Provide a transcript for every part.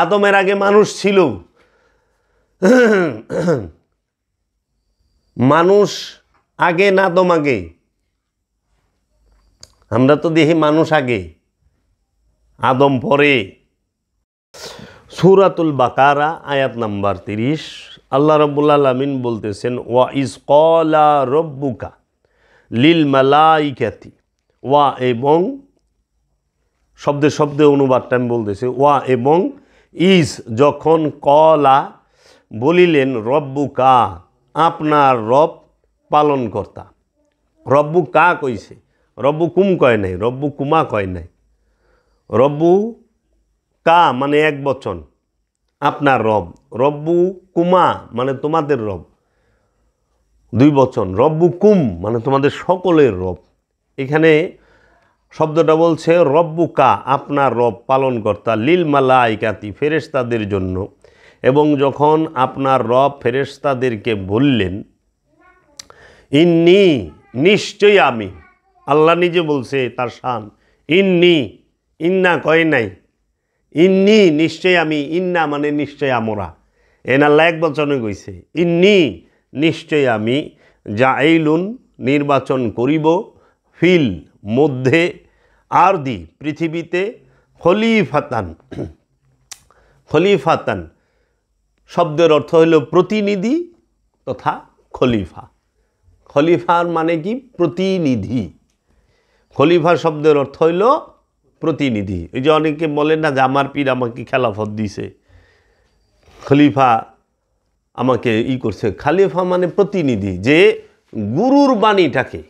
আদমের আগে মানুষ ছিল। মানুষ আগে না আদম আগে? আমরা তো দেখি মানুষ আগে, আদম পরে। সূরাতুল বাকারা আয়াত নাম্বার 30, আল্লাহ রাব্বুল আলামিন বলতেছেন, ওয়া ইজ ক্বালা রাব্বুকা লিল মালাইকাতি, ওয়া এবং শব্দে শব্দে অনুবাদটা আমি বলতেছি, ওয়া এবং ইজ যখন, কলা বলিলেন, রব্বুকা আপনার রব পালনকর্তা। রব্বু কা কইছে, রব্বু কুম কয় নাই, রব্বু কুমা কয় নাই। রব্বু কা মানে এক বচন, আপনার রব। রব্বু কুমা মানে তোমাদের রব, দুই বচন। রব্বু কুম মানে তোমাদের সকলের রব। এখানে শব্দটা বলছে রব্বুকা আপনার রব পালনকর্তা, লিল মালাইকাতি ফেরেশতাদের জন্য। এবং যখন আপনার রব ফেরেশতাদেরকে বললেন, ইন্নি নিশ্চয়ই আমি, আল্লাহ নিজে বলছে তার শান, ইন্নি, ইন্না কয় নাই, ইন্নি নিশ্চয় আমি, ইন্না মানে নিশ্চয় আমরা, এন আল্লাহ এক বচনে কইছে, ইন্নি নিশ্চয় আমি, জাইলুন নির্বাচন করিব, ফিল মধ্যে, আরদি পৃথিবীতে, খলিফাতান, খলিফাতান শব্দের অর্থ হইল প্রতিনিধি তথা খলিফা। খলিফার মানে কি? প্রতিনিধি। খলিফা শব্দের অর্থ হইল প্রতিনিধি। এই যে অনেকে বলেন না যে আমার পীর আমাকে খেলাফত দিছে, খলিফা আমাকে করছে। খলিফা মানে প্রতিনিধি, যে গুরুর বাণীটাকে,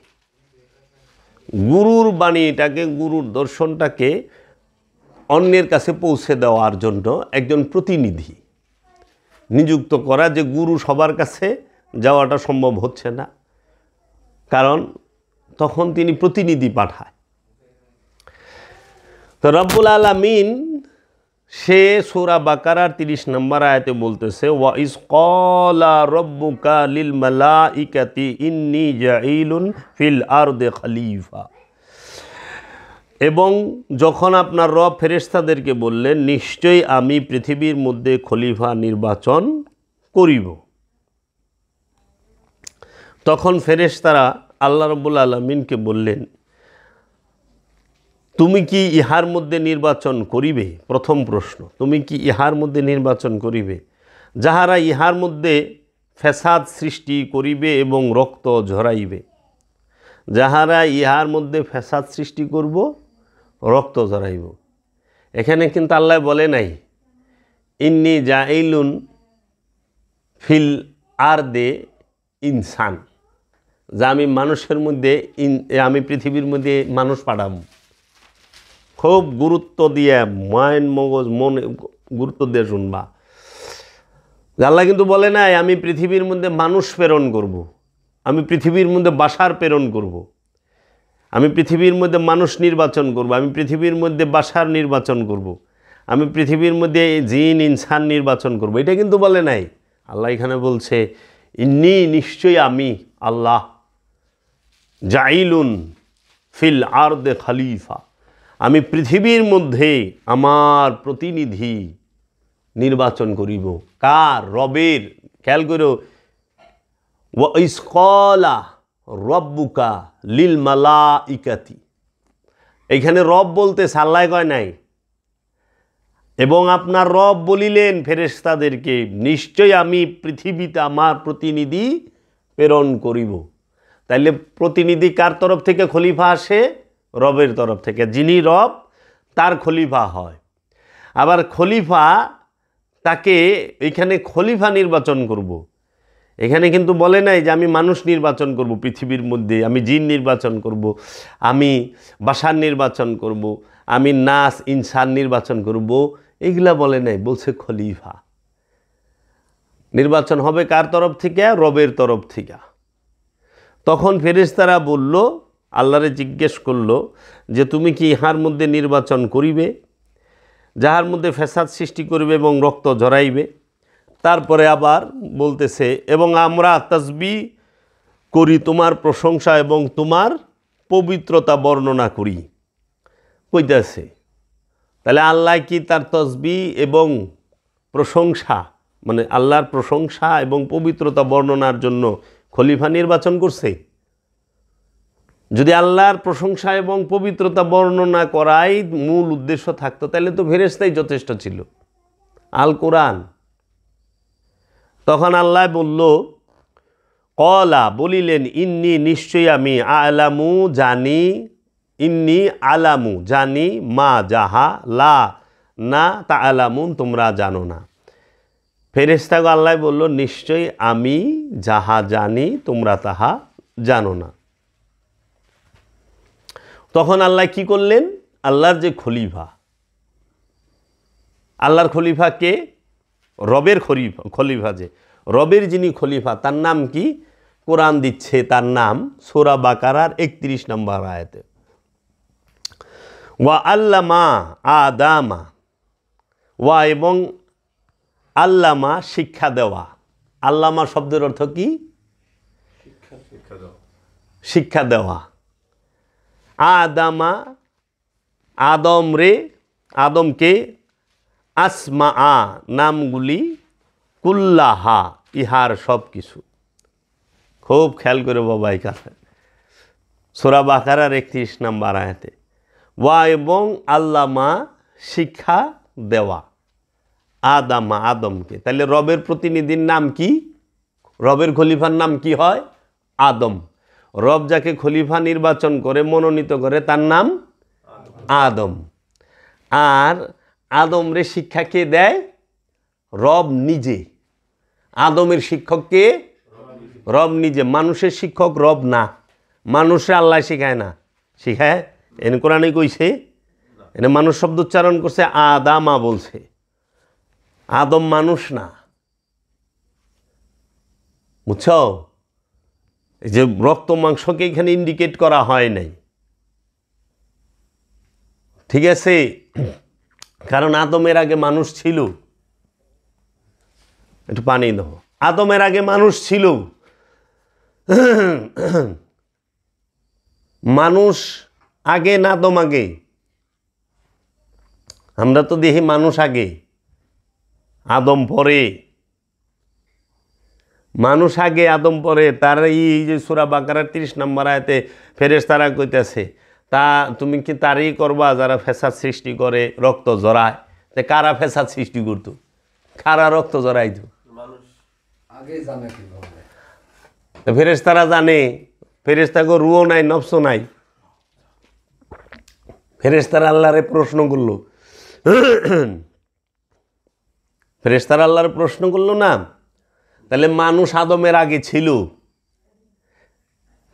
গুরুর দর্শনটাকে অন্যের কাছে পৌঁছে দেওয়ার জন্য একজন প্রতিনিধি নিযুক্ত করা। যে গুরু সবার কাছে যাওয়াটা সম্ভব হচ্ছে না, কারণ তখন তিনি প্রতিনিধি পাঠায়। তো রব্বুল আলামিন সে সূরা বাকারার 30 নম্বর আয়াতে বলতেছে, ওয়া ইজ ক্বালা রাব্বুকা লিল মালাইকাতি ইন্নী জাইলুন ফিল আরদি খলিফা। এবং যখন আপনার রব ফেরেশতাদেরকে বললেন, নিশ্চয়ই আমি পৃথিবীর মধ্যে খলিফা নির্বাচন করিব, তখন ফেরেশতারা আল্লাহ রাব্বুল আলামিনকে বললেন, তুমি কি ইহার মধ্যে নির্বাচন করিবে? প্রথম প্রশ্ন, তুমি কি ইহার মধ্যে নির্বাচন করিবে যাহারা ইহার মধ্যে ফ্যাসাদ সৃষ্টি করিবে এবং রক্ত ঝরাইবে? যাহারা ইহার মধ্যে ফ্যাসাদ সৃষ্টি করব, রক্ত ঝরাইব। এখানে কিন্তু আল্লাহ বলে নাই ইন্নী জাইলুন ফিল আরদে ইনসান, যা আমি মানুষের মধ্যে, আমি পৃথিবীর মধ্যে মানুষ পাঠাবো। খুব গুরুত্ব দিয়ে মাইন মগজ মনে গুরুত্ব দিয়ে শুনবা। আল্লাহ কিন্তু বলে নাই আমি পৃথিবীর মধ্যে মানুষ প্রেরণ করব, আমি পৃথিবীর মধ্যে বাশার প্রেরণ করব, আমি পৃথিবীর মধ্যে মানুষ নির্বাচন করব, আমি পৃথিবীর মধ্যে বাশার নির্বাচন করব, আমি পৃথিবীর মধ্যে জিন ইনসান নির্বাচন করব। এটা কিন্তু বলে নাই। আল্লাহ এখানে বলছে ইন্নী নিশ্চয়ই আমি আল্লাহ, জাইলুন ফিল আরদে খলিফা, আমি পৃথিবীর মধ্যে আমার প্রতিনিধি নির্বাচন করিব। কার? রবের। খেয়াল করো, ওয়া ইজ ক্বালা রাব্বুকা লিল মালাইকাতি, এইখানে রব বলতে আল্লাহ কয় নাই। এবং আপনার রব বলিলেন ফেরেশতাদেরকে, নিশ্চয় আমি পৃথিবীতে আমার প্রতিনিধি প্রেরণ করিব। তাইলে প্রতিনিধি কার তরফ থেকে খলিফা আসে? রবের তরফ থেকে। যিনি রব তার খলিফা হয়। আবার খলিফা তাকে এইখানে খলিফা নির্বাচন করব, এখানে কিন্তু বলে নাই যে আমি মানুষ নির্বাচন করব পৃথিবীর মধ্যে, আমি জিন নির্বাচন করব, আমি বাশার নির্বাচন করব, আমি নাস ইনসান নির্বাচন করব, এগুলা বলে নাই। বলছে খলিফা নির্বাচন হবে কার তরফ থেকে? রবের তরফ থেকে। তখন ফেরেশতারা বলল, আল্লাহরে জিজ্ঞেস করলো যে তুমি কি ইহার মধ্যে নির্বাচন করিবে যাহার মধ্যে ফ্যাসাদ সৃষ্টি করবে এবং রক্ত ঝরাইবে? তারপরে আবার বলতেছে, এবং আমরা তাসবিহ করি তোমার প্রশংসা এবং তোমার পবিত্রতা বর্ণনা করি। কইতেছে তাহলে আল্লাহ কি তার তাসবিহ এবং প্রশংসা মানে আল্লাহর প্রশংসা এবং পবিত্রতা বর্ণনার জন্য খলিফা নির্বাচন করছে? যদি আল্লাহর প্রশংসা এবং পবিত্রতা বর্ণনা করাই মূল উদ্দেশ্য থাকতো তাহলে তো ফেরেশতাই যথেষ্ট ছিল। আল কোরআন। তখন আল্লাহ বলল, কলা বলিলেন, ইন্নি নিশ্চয়ই আমি, আলামু জানি, ইন্নি আলামু জানি, মা যাহা লা না তা আলামুন তোমরা জানো না। ফেরেশতাকে আল্লাহ বলল, নিশ্চয়ই আমি যাহা জানি তোমরা তাহা জানো না। তখন আল্লাহ কি করলেন? আল্লাহর যে খলিফা, আল্লাহর খলিফা কে? রবের খলিফা যে রবের যিনি খলিফা তার নাম কি? কোরআন দিচ্ছে তার নাম সূরা বাকারার 31 নম্বর আয়াতে, ওয়া আল্লামা আদামা, ওয়া এবং আল্লামা শিক্ষা দেওয়া। আল্লামা শব্দের অর্থ কি? শিক্ষা দেওয়া। আদামা আদমকে আসমা নামগুলি কুল্লাহা ইহার সব কিছু। খুব খেয়াল করে বাবা এই কাছে সূরা বাকারার 31 নম্বর আয়াতে, ওয়া এবং আল্লামা শিক্ষা দেওয়া আদমকে। তাহলে রবের প্রতিনিধির নাম কি? রবের খলিফার নাম কি হয়? আদম। রব যাকে খলিফা নির্বাচন করে মনোনীত করে তার নাম আদম। আর আদমরে শিক্ষা কে দেয়? রব নিজে। আদমের শিক্ষক কে? রব নিজে। মানুষের শিক্ষক রব না। মানুষে আল্লাহ শিখায় না। শিখায়? এনে কোরআনে কইছে? এনে মানুষ শব্দ উচ্চারণ করছে, আদামা বলছে। আদম মানুষ না, বুঝছ? এই যে রক্ত মাংসকে এখানে ইন্ডিকেট করা হয় নাই, ঠিক আছে? কারণ আদমের আগে মানুষ ছিল। একটু পানি দাও। আদমের আগে মানুষ ছিল। মানুষ আগে না আদম আগে? আমরা তো দেখি মানুষ আগে, আদম পরে। মানুষ আগে আদম পরে। তার এই যে সূরা বাকারার 30 নম্বর আয়াতে ফেরেশতারা কইতেছে, তা তুমি কি তারই করবা যারা ফ্যাসাদ সৃষ্টি করে, রক্ত জড়ায়? তে কারা ফ্যাসাদ সৃষ্টি করতো? কারা রক্ত জড়াইতো? ফেরেশতারা জানে। ফেরেশতাকে রুও নাই, নফসও নাই। ফেরেশতারা আল্লাহরে প্রশ্ন করলো, ফেরেশতারা আল্লাহরে প্রশ্ন করলো না? তাহলে মানুষ আদমের আগে ছিল।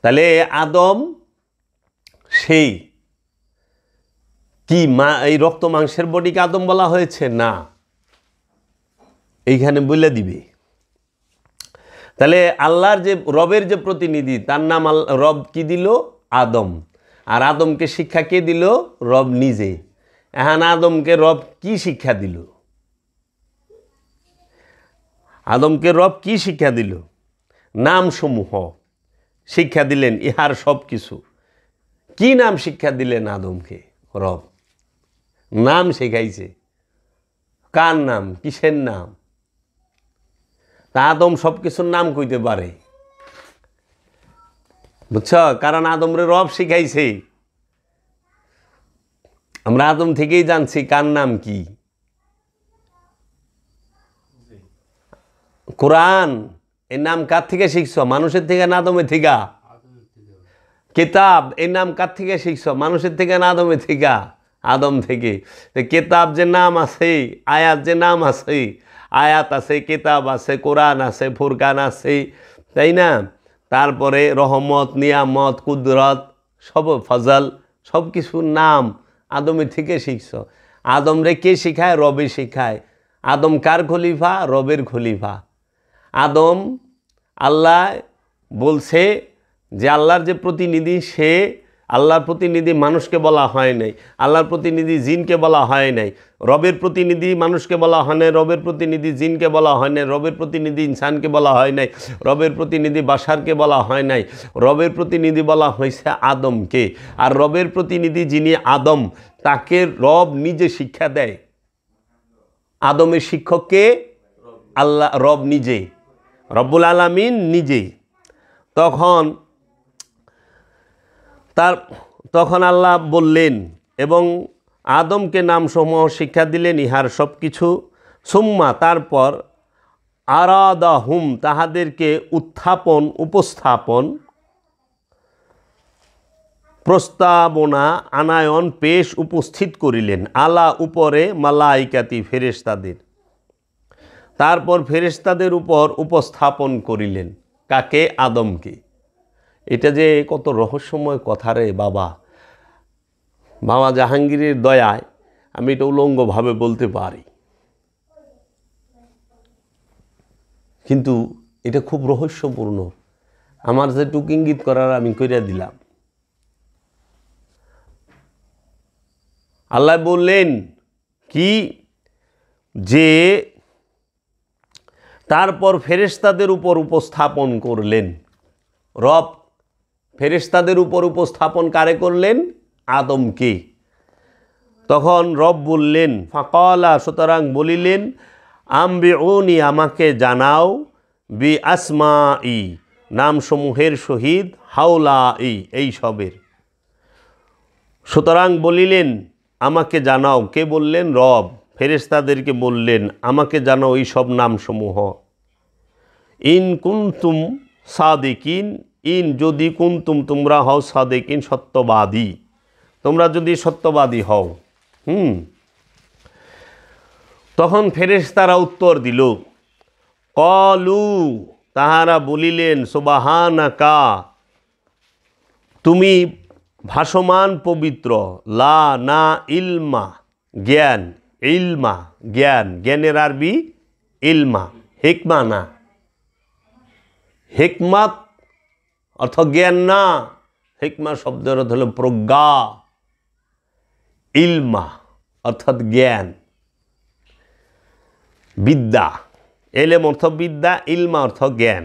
তাহলে আদম সেই কি এই রক্ত মাংসের বডিকে আদম বলা হয়েছে? না, এইখানে বলে দিবে। তাহলে আল্লাহর যে রবের যে প্রতিনিধি তার নাম রব কি দিল? আদম। আর আদমকে শিক্ষা কে দিল? রব নিজে। এখন আদমকে রব কি শিক্ষা দিল? আদমকে রব কি শিক্ষা দিল? নামসমূহ শিক্ষা দিলেন, ইহার সব কিছু। কি নাম শিক্ষা দিলেন আদমকে? রব নাম শেখাইছে। কার নাম? কিসের নাম? তা আদম সব কিছুর নাম কইতে পারে, বুঝছ? কারণ আদমরে রব শিখাইছে। আমরা আদম থেকেই জানছি কার নাম কি। কোরআন এর নাম কার থেকে শিখছ? মানুষের থেকে না আদমের থেকে? কিতাব এর নাম কার থেকে শিখছ? মানুষের থেকে না আদমের থেকে? আদম থেকে। কিতাব যে নাম আছে, আয়াত যে নাম আছে, আয়াত আছে, কিতাব আছে, কোরআন আছে, ফুরকান আছে, তাই না? তারপরে রহমত, নিয়ামত, কুদরত, সব ফজল, সব কিছুর নাম আদমের থেকে শিখছ। আদমরে কে শিখায়? রবে শিখায়। আদম কার খলিফা? রবের খলিফা। আদম আল্লাহ বলছে যে আল্লাহর যে প্রতিনিধি, সে আল্লাহর প্রতিনিধি মানুষকে বলা হয় নাই, আল্লাহর প্রতিনিধি জিনকে বলা হয় নাই, রবের প্রতিনিধি মানুষকে বলা হয় নাই, রবের প্রতিনিধি জিনকে বলা হয় নাই, রবের প্রতিনিধি ইনসানকে বলা হয় নাই, রবের প্রতিনিধি বাশারকে বলা হয় নাই, রবের প্রতিনিধি বলা হয়েছে আদমকে। আর রবের প্রতিনিধি যিনি আদম, তাকে রব নিজে শিক্ষা দেয়। আদমের শিক্ষককে আল্লাহ রব নিজে, রব্বুল আলামিন নিজে। তখন আল্লাহ বললেন এবং আদমকে নামসমূহ শিক্ষা দিলেন ইহার সব কিছু। সুম্মা তারপর আরাদাহুম তাহাদেরকে উপস্থাপন প্রস্তাবনা আনায়ন পেশ উপস্থিত করিলেন আলা উপরে মালাইকাতি ফেরেশতাদের। তারপর ফেরেশতাদের উপর উপস্থাপন করিলেন কাকে? আদমকে। এটা যে কত রহস্যময় কথা রে বাবা। বাবা জাহাঙ্গীরের দয়ায় আমি এটা উলঙ্গভাবে বলতে পারি, কিন্তু এটা খুব রহস্যপূর্ণ। আমার যেটুকু ইঙ্গিত করার আমি কইরা দিলাম। আল্লাহ বললেন কি যে তারপর ফেরেশতাদের উপর উপস্থাপন করলেন। রব ফেরেশতাদের উপর উপস্থাপন কারে করলেন? আদমকে। তখন রব বললেন ফাকালা সুতরাং বলিলেন আম্বিউনি আমাকে জানাও বি আসমাই নামসমূহের সহিত হাউলাই এই সবের। সুতরাং বলিলেন আমাকে জানাও। কে বললেন? রব ফেরেশতাদেরকে বললেন আমাকে জানাও এই সব নামসমূহ। ইন কুনতুম সাদিকিন, ইন যদি কুনতুম তোমরা হও সাদিকিন সত্যবাদী, তোমরা যদি সত্যবাদী হও। তখন ফেরেশতারা উত্তর দিল কলু তাহারা বলিলেন সুবহানাকা তুমি ভাসমান পবিত্র, লা না ইলমা জ্ঞান, ইলমা জ্ঞান, জ্ঞানের আরবি ইলমা, হিকমা না। হিকমাত অর্থ জ্ঞান না, হিকমা শব্দের অর্থ হল প্রজ্ঞা, ইলমা অর্থাৎ জ্ঞান, বিদ্যা। এলেম অর্থ বিদ্যা, ইলমা অর্থ জ্ঞান।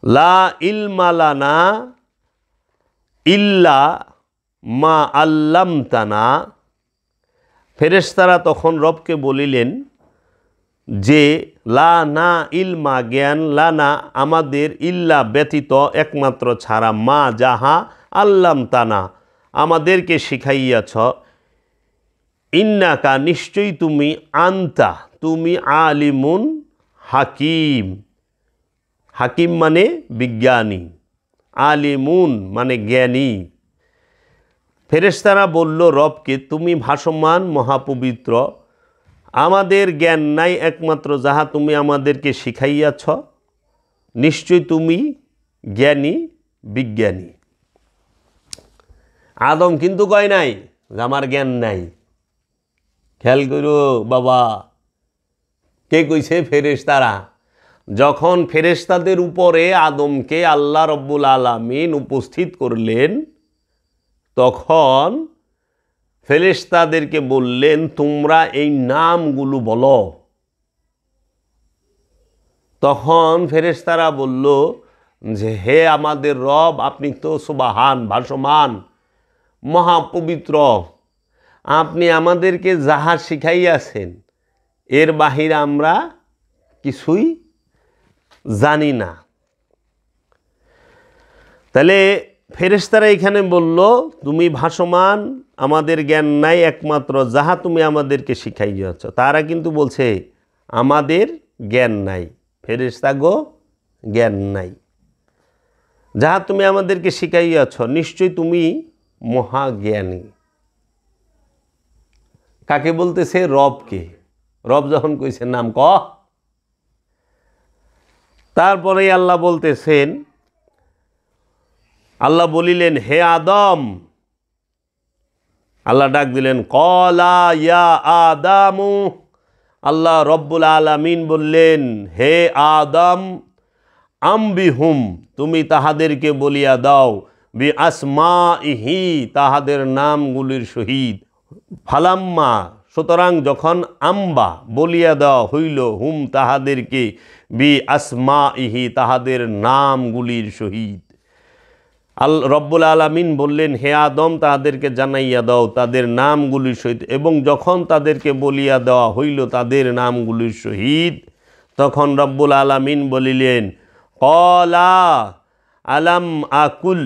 লা ইলমা লানা ইল্লা মা আল্লামতানা। ফেরেশতারা তখন রবকে বলিলেন যে লা না ইলমা জ্ঞান, লানা আমাদের, ইল্লা ব্যতীত একমাত্র ছাড়া, মা যাহা আল্লামতানা আমাদেরকে শিখাইয়াছ, ইন্নাকা নিশ্চয়ই তুমি, আন্তা তুমি, আলিমুন হাকিম, হাকিম মানে বিজ্ঞানী, আলিমুন মানে জ্ঞানী। ফেরেশতারা বলল রবকে তুমি ভাসমান মহাপবিত্র, আমাদের জ্ঞান নাই একমাত্র যাহা তুমি আমাদেরকে শিখাইয়াছ, নিশ্চয় তুমি জ্ঞানী বিজ্ঞানী। আদম কিন্তু কয় নাই যে আমার জ্ঞান নাই। খেয়াল করো বাবা, কে কইছে? ফেরেশতারা। যখন ফেরেশতাদের উপরে আদমকে আল্লাহ রব্বুল আলামিন উপস্থিত করলেন তখন ফেরেশতাদেরকে বললেন তোমরা এই নামগুলো বলো। তখন ফেরেশতারা বলল যে হে আমাদের রব আপনি তো সুবহান ভাসমান মহাপবিত্র, আপনি আমাদেরকে যাহা শিখাইয়াছেন এর বাহিরে আমরা কিছুই জানি না। তাহলে ফেরেশতারা এখানে বলল তুমি ভাসমান, আমাদের জ্ঞান নাই একমাত্র যাহা তুমি আমাদেরকে শিখাইয়াছ। তারা কিন্তু বলছে আমাদের জ্ঞান নাই, ফেরেশতা গো জ্ঞান নাই, যাহা তুমি আমাদেরকে শিখাইয়াছ নিশ্চয় তুমি মহাজ্ঞানী। কাকে বলতেছে? রবকে। রব যখন কইছে নাম ক। তারপরে আল্লাহ বলতেছেন, আল্লাহ বলিলেন হে আদম, আল্লাহ ডাক দিলেন কলা ইয়া আদামু, আল্লাহ রব্বুল আলামিন বললেন হে আদম, আম্বিহুম তুমি তাহাদেরকে বলিয়া দাও, বি আসমাইহি তাহাদের নামগুলির সহিত, ফালাম্মা সুতরাং যখন আম্বা বলিয়া দেওয়া হইল, হুম তাহাদেরকে, বি আসমাইহি তাহাদের নামগুলির সহিত, রব্বুল আলামিন বললেন, হে আদম, তাদেরকে জানাইয়া দাও তাদের নামগুলির সহিত। এবং যখন তাদেরকে বলিয়া দেওয়া হইল তাদের নামগুলির সহিত, তখন রব্বুল আলামিন বলিলেন, কলা আলাম আকুল,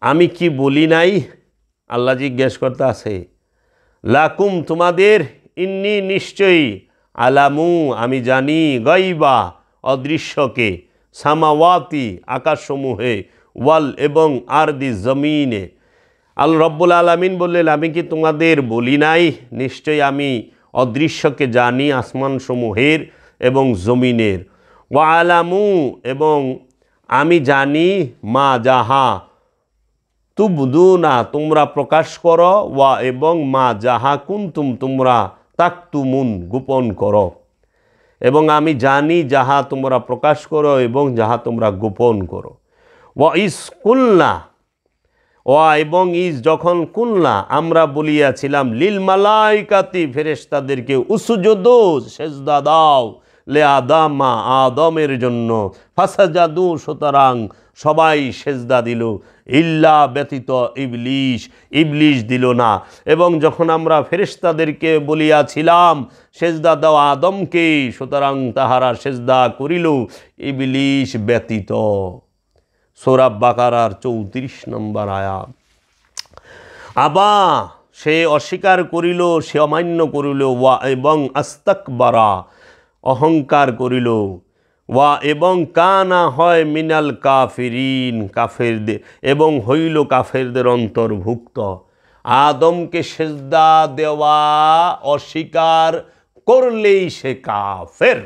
আমি কি বলি নাই? আল্লাহ জিজ্ঞেস করতে আছে লাকুম, তোমাদের, ইন্নি নিশ্চয়ই, আলামু আমি জানি, গাইবা অদৃশ্যকে, সামাওয়াতি আকাশসমূহে, ওয়াল এবং আরদি জমিনে। রব্বুল আলামিন বললেন, আমি কি তোমাদের বলি নাই নিশ্চয়ই আমি অদৃশ্যকে জানি, আসমানসমূহের এবং জমিনের। ওয়া আলামু এবং আমি জানি, মা যাহা তুবদুনা তোমরা প্রকাশ করো, ওয়া এবং মা যাহা কুনতুম তোমরা তাকতুমুন গোপন করো। এবং আমি জানি যাহা তোমরা প্রকাশ করো এবং যাহা তোমরা গোপন করো। ওয়া ইস কুলনা, ওয়া এবং ইস যখন, কুলনা আমরা বলিয়াছিলাম, লিল মালাইকাতি ফেরেশতাদেরকে, উসজুদু সেজদা দাও, লে আদামা আদমের জন্য, ফাসাজাদু সুতরাং সবাই সেজদা দিল, ইল্লা ব্যতীত ইবলিশ, ইবলিশ দিল না। এবং যখন আমরা ফেরেশতাদেরকে বলিয়াছিলাম সেজদা দাও আদমকে, সুতরাং তাহারা সেজদা করিল, ইবলিশ ব্যতীত। সূরা বাকারার 34 নম্বর আয়াত। আবা সে অস্বীকার করিল, সে অমান্য করিল, ওয়া এবং আস্তাকবারা অহংকার করিল, ওয়া এবং কানা হয় মিনাল কাফিরিন কাফেরদের, এবং হইল কাফেরদের অন্তর্ভুক্ত। আদমকে সেজদা দেওয়া অস্বীকার করলেই সে কাফের।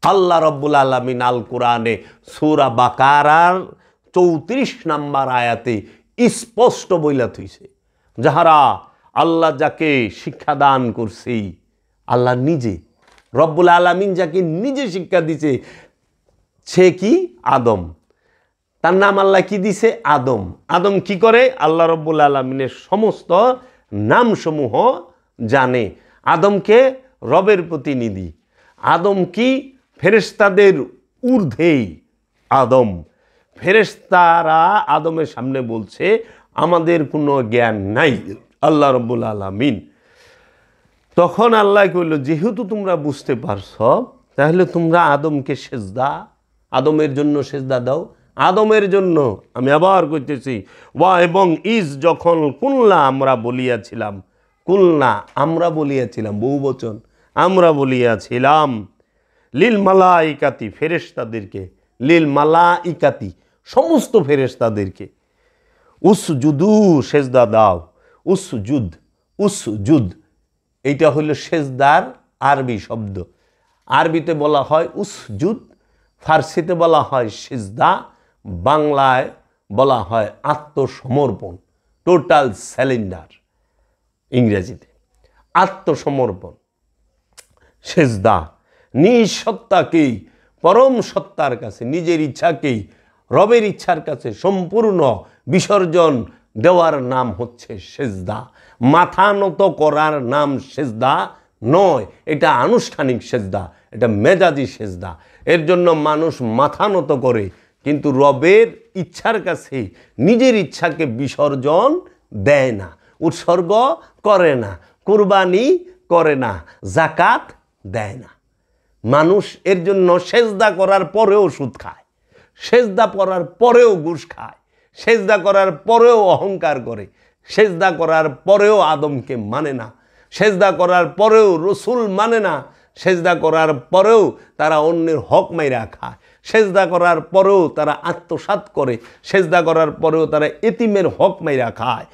আল্লাহ রব্বুল আলামিন আল কোরআনে সূরা বাকারার 34 নম্বর আয়াতে স্পষ্ট বইলা থইছে, যাহারা আল্লাহ যাকে শিক্ষাদান করছে, আল্লাহ নিজে, রব্বুল আলামিন যাকে নিজে শিক্ষা দিছে, সে কি? আদম। তার নাম আল্লাহ কি দিছে? আদম। আদম কি করে? আল্লাহ রব্বুল আলামিনের সমস্ত নামসমূহ জানে। আদমকে রবের প্রতিনিধি। আদম কি? ফেরেশতাদের ঊর্ধ্বেই আদম। ফেরেশতারা আদমের সামনে বলছে আমাদের কোনো জ্ঞান নাই, আল্লাহ রব্বুল আলামিন। তখন আল্লাহ কইল, যেহেতু তোমরা বুঝতে পারছ, তাহলে তোমরা আদমকে সেজদা, আদমের জন্য সেজদা দাও। আদমের জন্য, আমি আবার কইতেছি, ওয়া এবং ইজ যখন, কুলনা আমরা বলিয়াছিলাম, কুলনা আমরা বলিয়াছিলাম, বহুবচন, আমরা বলিয়াছিলাম, লিল মালাইকাতি ফেরেশতাদেরকে, লিল মালাইকাতি সমস্ত ফেরেশতাদেরকে, উসজুদু সেজদা দাও, উসজুদ, উসজুদ এইটা হইল সেজদার আরবি শব্দ। আরবিতে বলা হয় উসজুদ, ফার্সিতে বলা হয় সেজদা, বাংলায় বলা হয় আত্মসমর্পণ, টোটাল স্যালেন্ডার ইংরেজিতে, আত্মসমর্পণ। সেজদা নিজ সত্তাকেই, পরম সত্তার কাছে, নিজের ইচ্ছাকেই রবের ইচ্ছার কাছে সম্পূর্ণ বিসর্জন দেওয়ার নাম হচ্ছে সেজদা। মাথা নত করার নাম সেজদা নয়, এটা আনুষ্ঠানিক সেজদা, এটা মেজাজি সেজদা। এর জন্য মানুষ মাথা নত করে, কিন্তু রবের ইচ্ছার কাছে নিজের ইচ্ছাকে বিসর্জন দেয় না, উৎসর্গ করে না, কুরবানি করে না, যাকাত দেয় না। মানুষ এর জন্য সেজদা করার পরেও সুদ খায়, সেজদা করার পরেও ঘুষ খায়, সেজদা করার পরেও অহংকার করে, সেজদা করার পরেও আদমকে মানে না, সেজদা করার পরেও রসুল মানে না, সেজদা করার পরেও তারা অন্যের হক মাইরা খায়, সেজদা করার পরেও তারা আত্মসাৎ করে, সেজদা করার পরেও তারা এতিমের হক মাইরা খায়।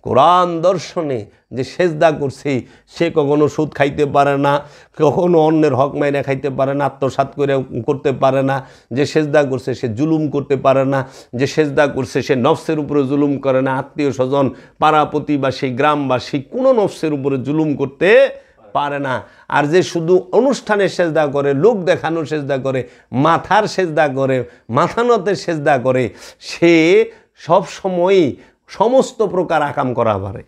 কোরআন দর্শনে যে সেজদা করছে সে কখনো সুদ খাইতে পারে না, কখনো অন্যের হক মাইরা খাইতে পারে না, আত্মসাৎ করে করতে পারে না। যে সেজদা করছে সে জুলুম করতে পারে না, যে সেজদা করছে সে নফসের উপরে জুলুম করে না, আত্মীয় স্বজন, পাড়া প্রতিবাসী, গ্রামবাসী কোনো নফসের উপরে জুলুম করতে পারে না। আর যে শুধু অনুষ্ঠানে সেজদা করে, লোক দেখানোর সেজদা করে, মাথার সেজদা করে, মাথা নতের সেজদা করে, সে সব সময়ই সমস্ত প্রকার আকাম করা পারে।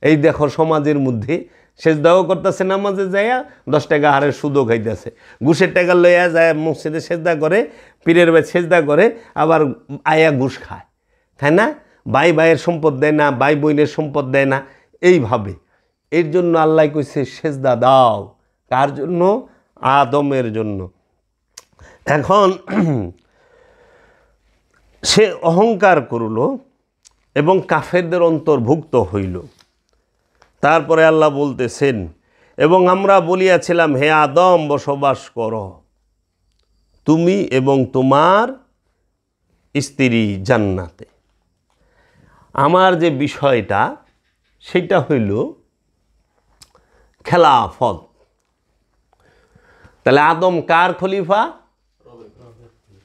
এই দেখো সমাজের মধ্যে সেজদাও করতেছে, নামাজে যাইয়া 10 টাকা হারের সুদও খাইতেছে, ঘুষের টাকা লইয়া যায় মসজিদে সেজদা করে, পীরের ভাই সেজদা করে, আবার আয়া ঘুষ খায়। তাই না? ভাই ভাইয়ের সম্পদ দেয় না, ভাই বোনের সম্পদ দেয় না, এইভাবে। এর জন্য আল্লাহ কইছে সেজদা দাও। কার জন্য? আদমের জন্য। এখন সে অহংকার করল এবং কাফেরদের অন্তর্ভুক্ত হইল। তারপরে আল্লাহ বলতেছেন, এবং আমরা বলিয়াছিলাম হে আদম বসবাস করো তুমি এবং তোমার স্ত্রী জান্নাতে। আমার যে বিষয়টা সেটা হইল খেলাফত। তাহলে আদম কার খলিফা?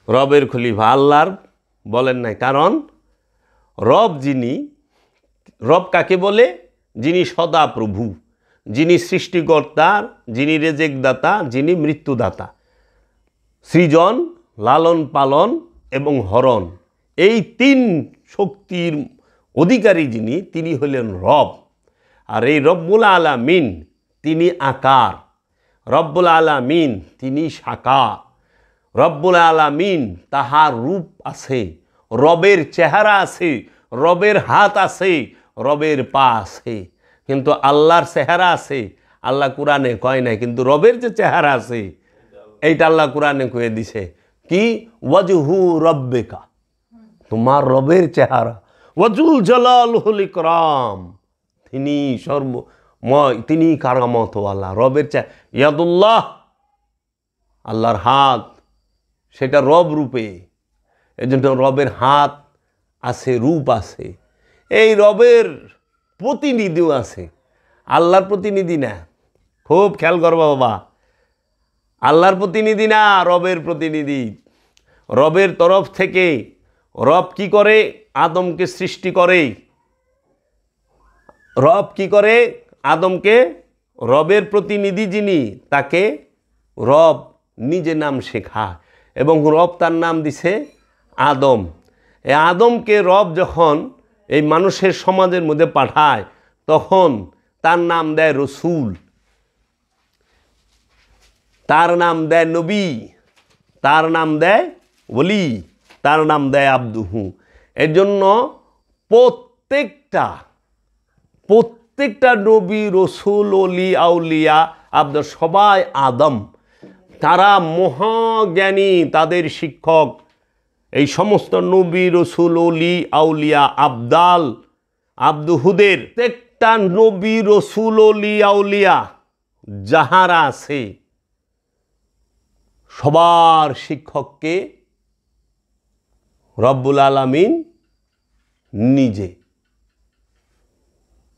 রবের খলিফা, আল্লাহর বলেন নাই। কারণ রব যিনি, রব কাকে বলে? যিনি সদা প্রভু, যিনি সৃষ্টিকর্তার, যিনি রেজেকদাতা, যিনি মৃত্যুদাতা, সৃজন, লালন পালন এবং হরণ, এই তিন শক্তির অধিকারী যিনি, তিনি হলেন রব। আর এই রব্বুল আলামিন তিনি আকার, রব্বুল আলামিন তিনি সাকার, রব্বুল আলামিন তাহার রূপ আছে, রবের চেহারা আছে, রবের হাত আছে, রবের পা আছে। কিন্তু আল্লাহর চেহারা আছে, আল্লাহ কোরআনে কয় নাই, কিন্তু রবের যে চেহারা আছে এইটা আল্লাহ কোরআনে কয়ে দিছে কি? ওয়াজহু রব্বিকা, তোমার রবের চেহারা, ওয়াজুল জালালুল ইকরাম, তিনি সর্বময়, তিনি কারামতওয়ালা। রবের ইয়াদুল্লাহ, আল্লাহর হাত, সেটা রব রূপে। এজন্য রবের হাত আছে, রূপ আছে। এই রবের প্রতিনিধিও আছে, আল্লাহর প্রতিনিধি না। খুব খেয়াল করবা বাবা, আল্লাহর প্রতিনিধি না, রবের প্রতিনিধি। রবের তরফ থেকে রব কি করে? আদমকে সৃষ্টি করে। রব কি করে? আদমকে, রবের প্রতিনিধি যিনি, তাকে রব নিজে নাম শেখায় এবং রব তার নাম দিছে আদম। এই আদমকে রব যখন এই মানুষের সমাজের মধ্যে পাঠায়, তখন তার নাম দেয় রসুল, তার নাম দেয় নবী, তার নাম দেয় ওলি, তার নাম দেয় আব্দুহু। এর জন্য প্রত্যেকটা নবী, রসুল, অলি, আউলিয়া, আব্দ সবাই আদম। তারা মহাজ্ঞানী, তাদের শিক্ষক এই সমস্ত নবী, রসুল, অলি, আউলিয়া, আবদাল, আব্দুহুদের প্রত্যেকটা নবী, রসুল, অলি, আউলিয়া যাহারা আছে সবার শিক্ষককে রব্বুল আলামিন নিজে।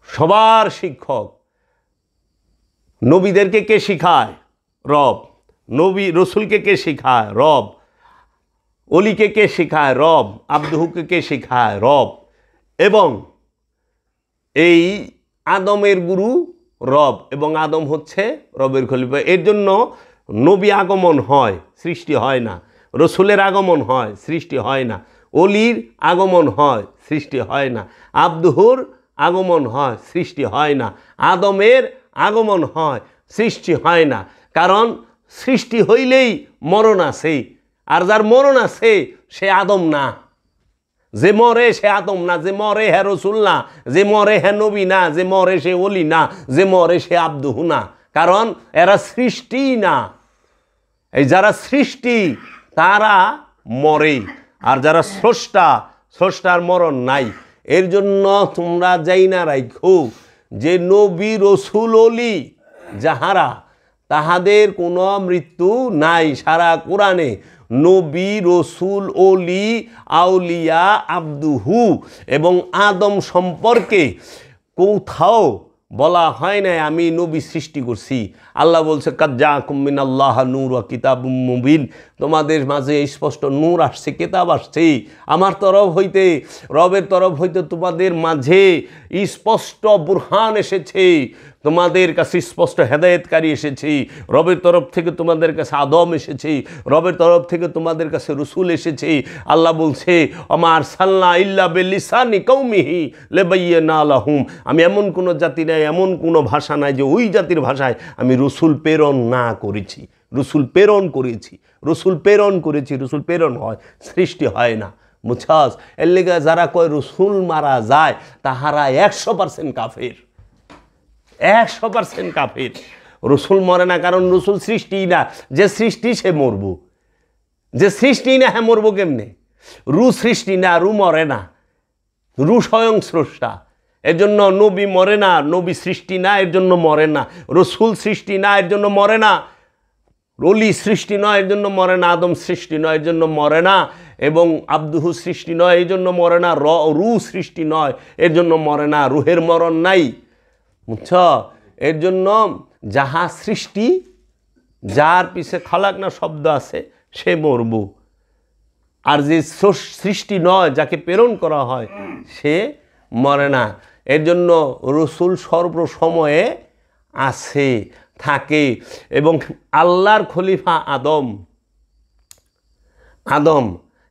সবার শিক্ষক। নবীদেরকে কে শিখায়? রব। নবী রসুলকে কে শিখায়? রব। অলিকে কে শিখায়? রব। আব্দুহুকে কে শিখায়? রব। এবং এই আদমের গুরু রব, এবং আদম হচ্ছে রবের খলিফা। এর জন্য নবী আগমন হয়, সৃষ্টি হয় না। রসুলের আগমন হয়, সৃষ্টি হয় না। অলির আগমন হয়, সৃষ্টি হয় না। আব্দুহুর আগমন হয়, সৃষ্টি হয় না। আদমের আগমন হয়, সৃষ্টি হয় না। কারণ সৃষ্টি হইলেই মরণ আছে, আর যার মরণ আছে সে আদম না। যে মরে সে আদম না, যে মরে হে রসুল না, যে মরে হে নবী না, যে মরে সে অলি না, যে মরে সে আব্দুহু না। কারণ এরা সৃষ্টি না। এই যারা সৃষ্টি তারা মরে, আর যারা স্রষ্টা, স্রষ্টার মরণ নাই। এর জন্য তোমরা যাই না রাখো যে নবী, রসুল, অলি যাহারা, তাহাদের কোনো মৃত্যু নাই। সারা কোরআনে নবী, রসুল, অলি, আউলিয়া, আব্দুহু এবং আদম সম্পর্কে কোথাও বলা হয় না আমি নবী সৃষ্টি করছি। আল্লাহ বলছে কাদ জাআকুম মিনাল্লাহি নূর ওয়া কিতাবুম মুবিন, তোমাদের মাঝে স্পষ্ট নূর আসছে, কিতাব আসছে আমার তরফ হইতে, রবের তরফ হইতে তোমাদের মাঝে স্পষ্ট বুরহান এসেছে, তোমাদের কাছে স্পষ্ট হেদায়েতকারী এসেছে। রবের তরফ থেকে তোমাদের কাছে আদম এসেছে, রবের তরফ থেকে তোমাদের কাছে রসুল এসেছে। আল্লাহ বলছে ওমা আরসালনা ইল্লা বিলিসানি কওমিহি লিবাইয়িনা লাহুম, আমি এমন কোনো জাতি নাই, এমন কোনো ভাষা নাই যে ওই জাতির ভাষায় আমি রসুল প্রেরণ না করেছি। রসুল প্রেরণ করেছি, রসুল প্রেরণ করেছি। রসুল প্রেরণ হয়, সৃষ্টি হয় না। বুঝছস? এর লেগে যারা কয় রসুল মারা যায় তাহারা 100% কাফের, 100% কাফের। রসুল মরে না, কারণ রসুল সৃষ্টি না, যে সৃষ্টি সে মরব, যে সৃষ্টি না হ্যাঁ মরবো কেমনে? রু সৃষ্টি না, রু মরে না, রু স্বয়ং স্রষ্টা। এর জন্য নবী মরে না, নবী সৃষ্টি না, এর জন্য মরে না। রসুল সৃষ্টি না, এর জন্য মরে না। অলি সৃষ্টি নয়, এর জন্য মরে না। আদম সৃষ্টি নয়, এর জন্য মরে না। এবং আব্দুহু সৃষ্টি নয়, এই জন্য মরে না। রু সৃষ্টি নয়, এর জন্য মরে না। রুহের মরণ নাই, বুঝছ? এর জন্য যাহা সৃষ্টি, যার পিছে খালাক না শব্দ আছে, সে মরব। আর যে সৃষ্টি নয়, যাকে প্রেরণ করা হয়, সে মরে না। এর জন্য রসুল সর্বসময়ে আছে, থাকে। এবং আল্লাহর খলিফা আদম,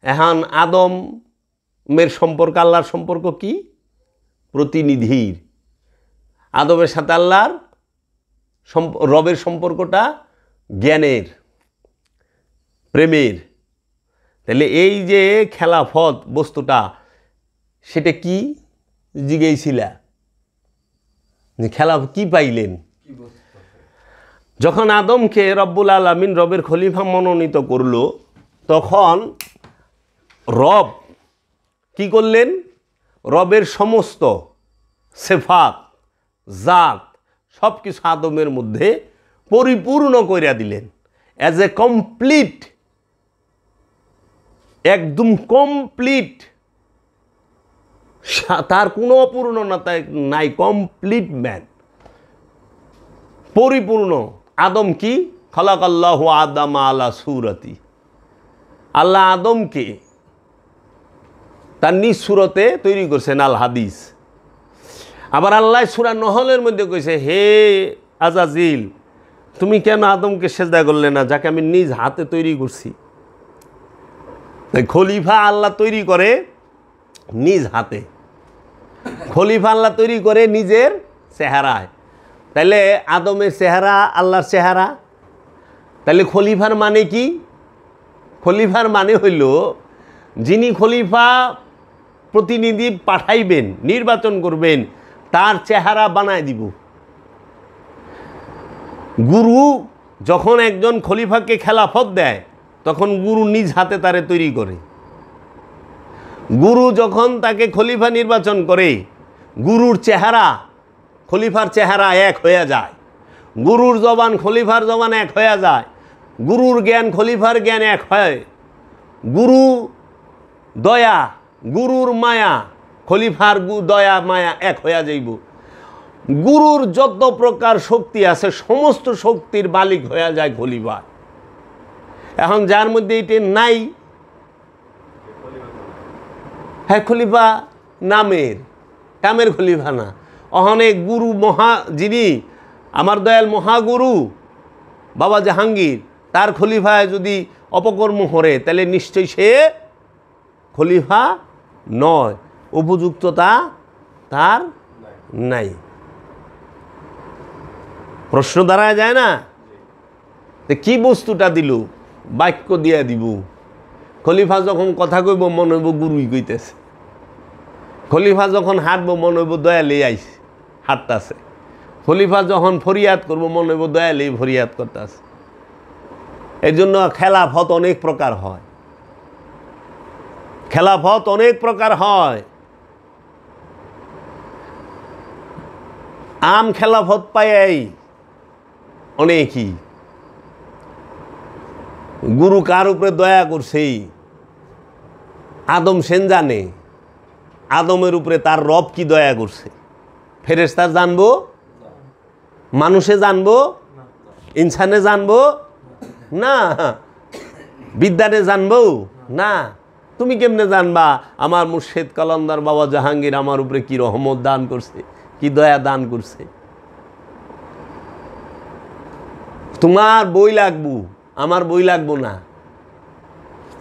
এখন আদমের সম্পর্ক আল্লাহর সম্পর্ক কি? প্রতিনিধির। আদমের সাথে আল্লাহর রবের সম্পর্কটা জ্ঞানের, প্রেমের। তাহলে এই যে খেলাফত বস্তুটা, সেটা কি জিজ্ঞেসিলা? খেলা কি পাইলেন? যখন আদমকে রব্বুল আলামিন রবের খলিফা মনোনীত করলো, তখন রব কি করলেন? রবের সমস্ত সেফাত, জাত, সব কিছু আদমের মধ্যে পরিপূর্ণ কইরা দিলেন। অ্যাজ এ কমপ্লিট, একদম কমপ্লিট, তার কোনো অপূর্ণতা নাই, কমপ্লিট ম্যান, পরিপূর্ণ। আদম কি? খালাকাল্লাহু আদম আলা সুরতি, আল্লাহ আদমকে তার নিজ সুরতে তৈরি করছেন। আল হাদিস। আবার আল্লাহ সূরা নহলের মধ্যে কইছে, হে আজাজিল, তুমি কেন আদমকে সেজদা করলে না, যাকে আমি নিজ হাতে তৈরি করছি? খলিফা আল্লাহ তৈরি করে নিজ হাতে, খলিফা আল্লাহ তৈরি করে নিজের চেহারায়। তাইলে আদমের চেহারা আল্লাহর চেহারা। তাহলে খলিফার মানে কি? খলিফার মানে হইল, যিনি খলিফা প্রতিনিধি পাঠাইবেন, নির্বাচন করবেন, তার চেহারা বানায় দিব। গুরু যখন একজন খলিফাকে খেলাফত দেয়, তখন গুরু নিজ হাতে তারে তৈরি করে। গুরু যখন তাকে খলিফা নির্বাচন করে, গুরুর চেহারা খলিফার চেহারা এক হয়ে যায়। গুরুর জবান খলিফার জবান এক হয়ে যায়। গুরুর জ্ঞান খলিফার জ্ঞান এক হয়। গুরু দয়া, গুরুর মায়া, খলিফার দয়া মায়া এক হয়ে যাইব। গুরুর যত প্রকার শক্তি আছে, সমস্ত শক্তির মালিক হয়ে যায় খলিফা। এখন যার মধ্যে এটি নাই, হ্যাঁ খলিফা নামের, কামের খলিফা না। অনেক গুরু মহা, যিনি আমার দয়াল মহাগুরু বাবা জাহাঙ্গীর, তার খলিফায় যদি অপকর্ম করে, তাহলে নিশ্চয়ই সে খলিফা নয়, উপযুক্ততা তার নাই। প্রশ্ন দাঁড়ায় যায় না? কি বস্তুটা দিল? বাক্য দিয়া দিব। খলিফা যখন কথা কইব, মনে হইব গুরুই কইতেছে। খলিফা যখন হাঁটবো, মনে হইব দয়ালেই আইছে, হাঁটতেছে। খলিফা যখন ফরিয়াদ করবো, মনে হইব দয়ালেই ফরিয়াদ করতেছে। এই জন্য খেলাফত অনেক প্রকার হয়, খেলাফত অনেক প্রকার হয়। আম খেলাফত পাই অনেকই। গুরু কার উপরে দয়া করছে আদম সেন জানে। আদমের উপরে তার রব কি দয়া করছে, ফেরেশতা জানবো? মানুষে জানবো? ইনসানে জানবো না? বিদ্যানে জানবো না? তুমি কেমনে জানবা আমার মুর্শিদ কালান্দার বাবা জাহাঙ্গীর আমার উপরে কি রহমত দান করছে, কি দয়া দান করছে? তোমার বই লাগবো, আমার বই লাগবো না।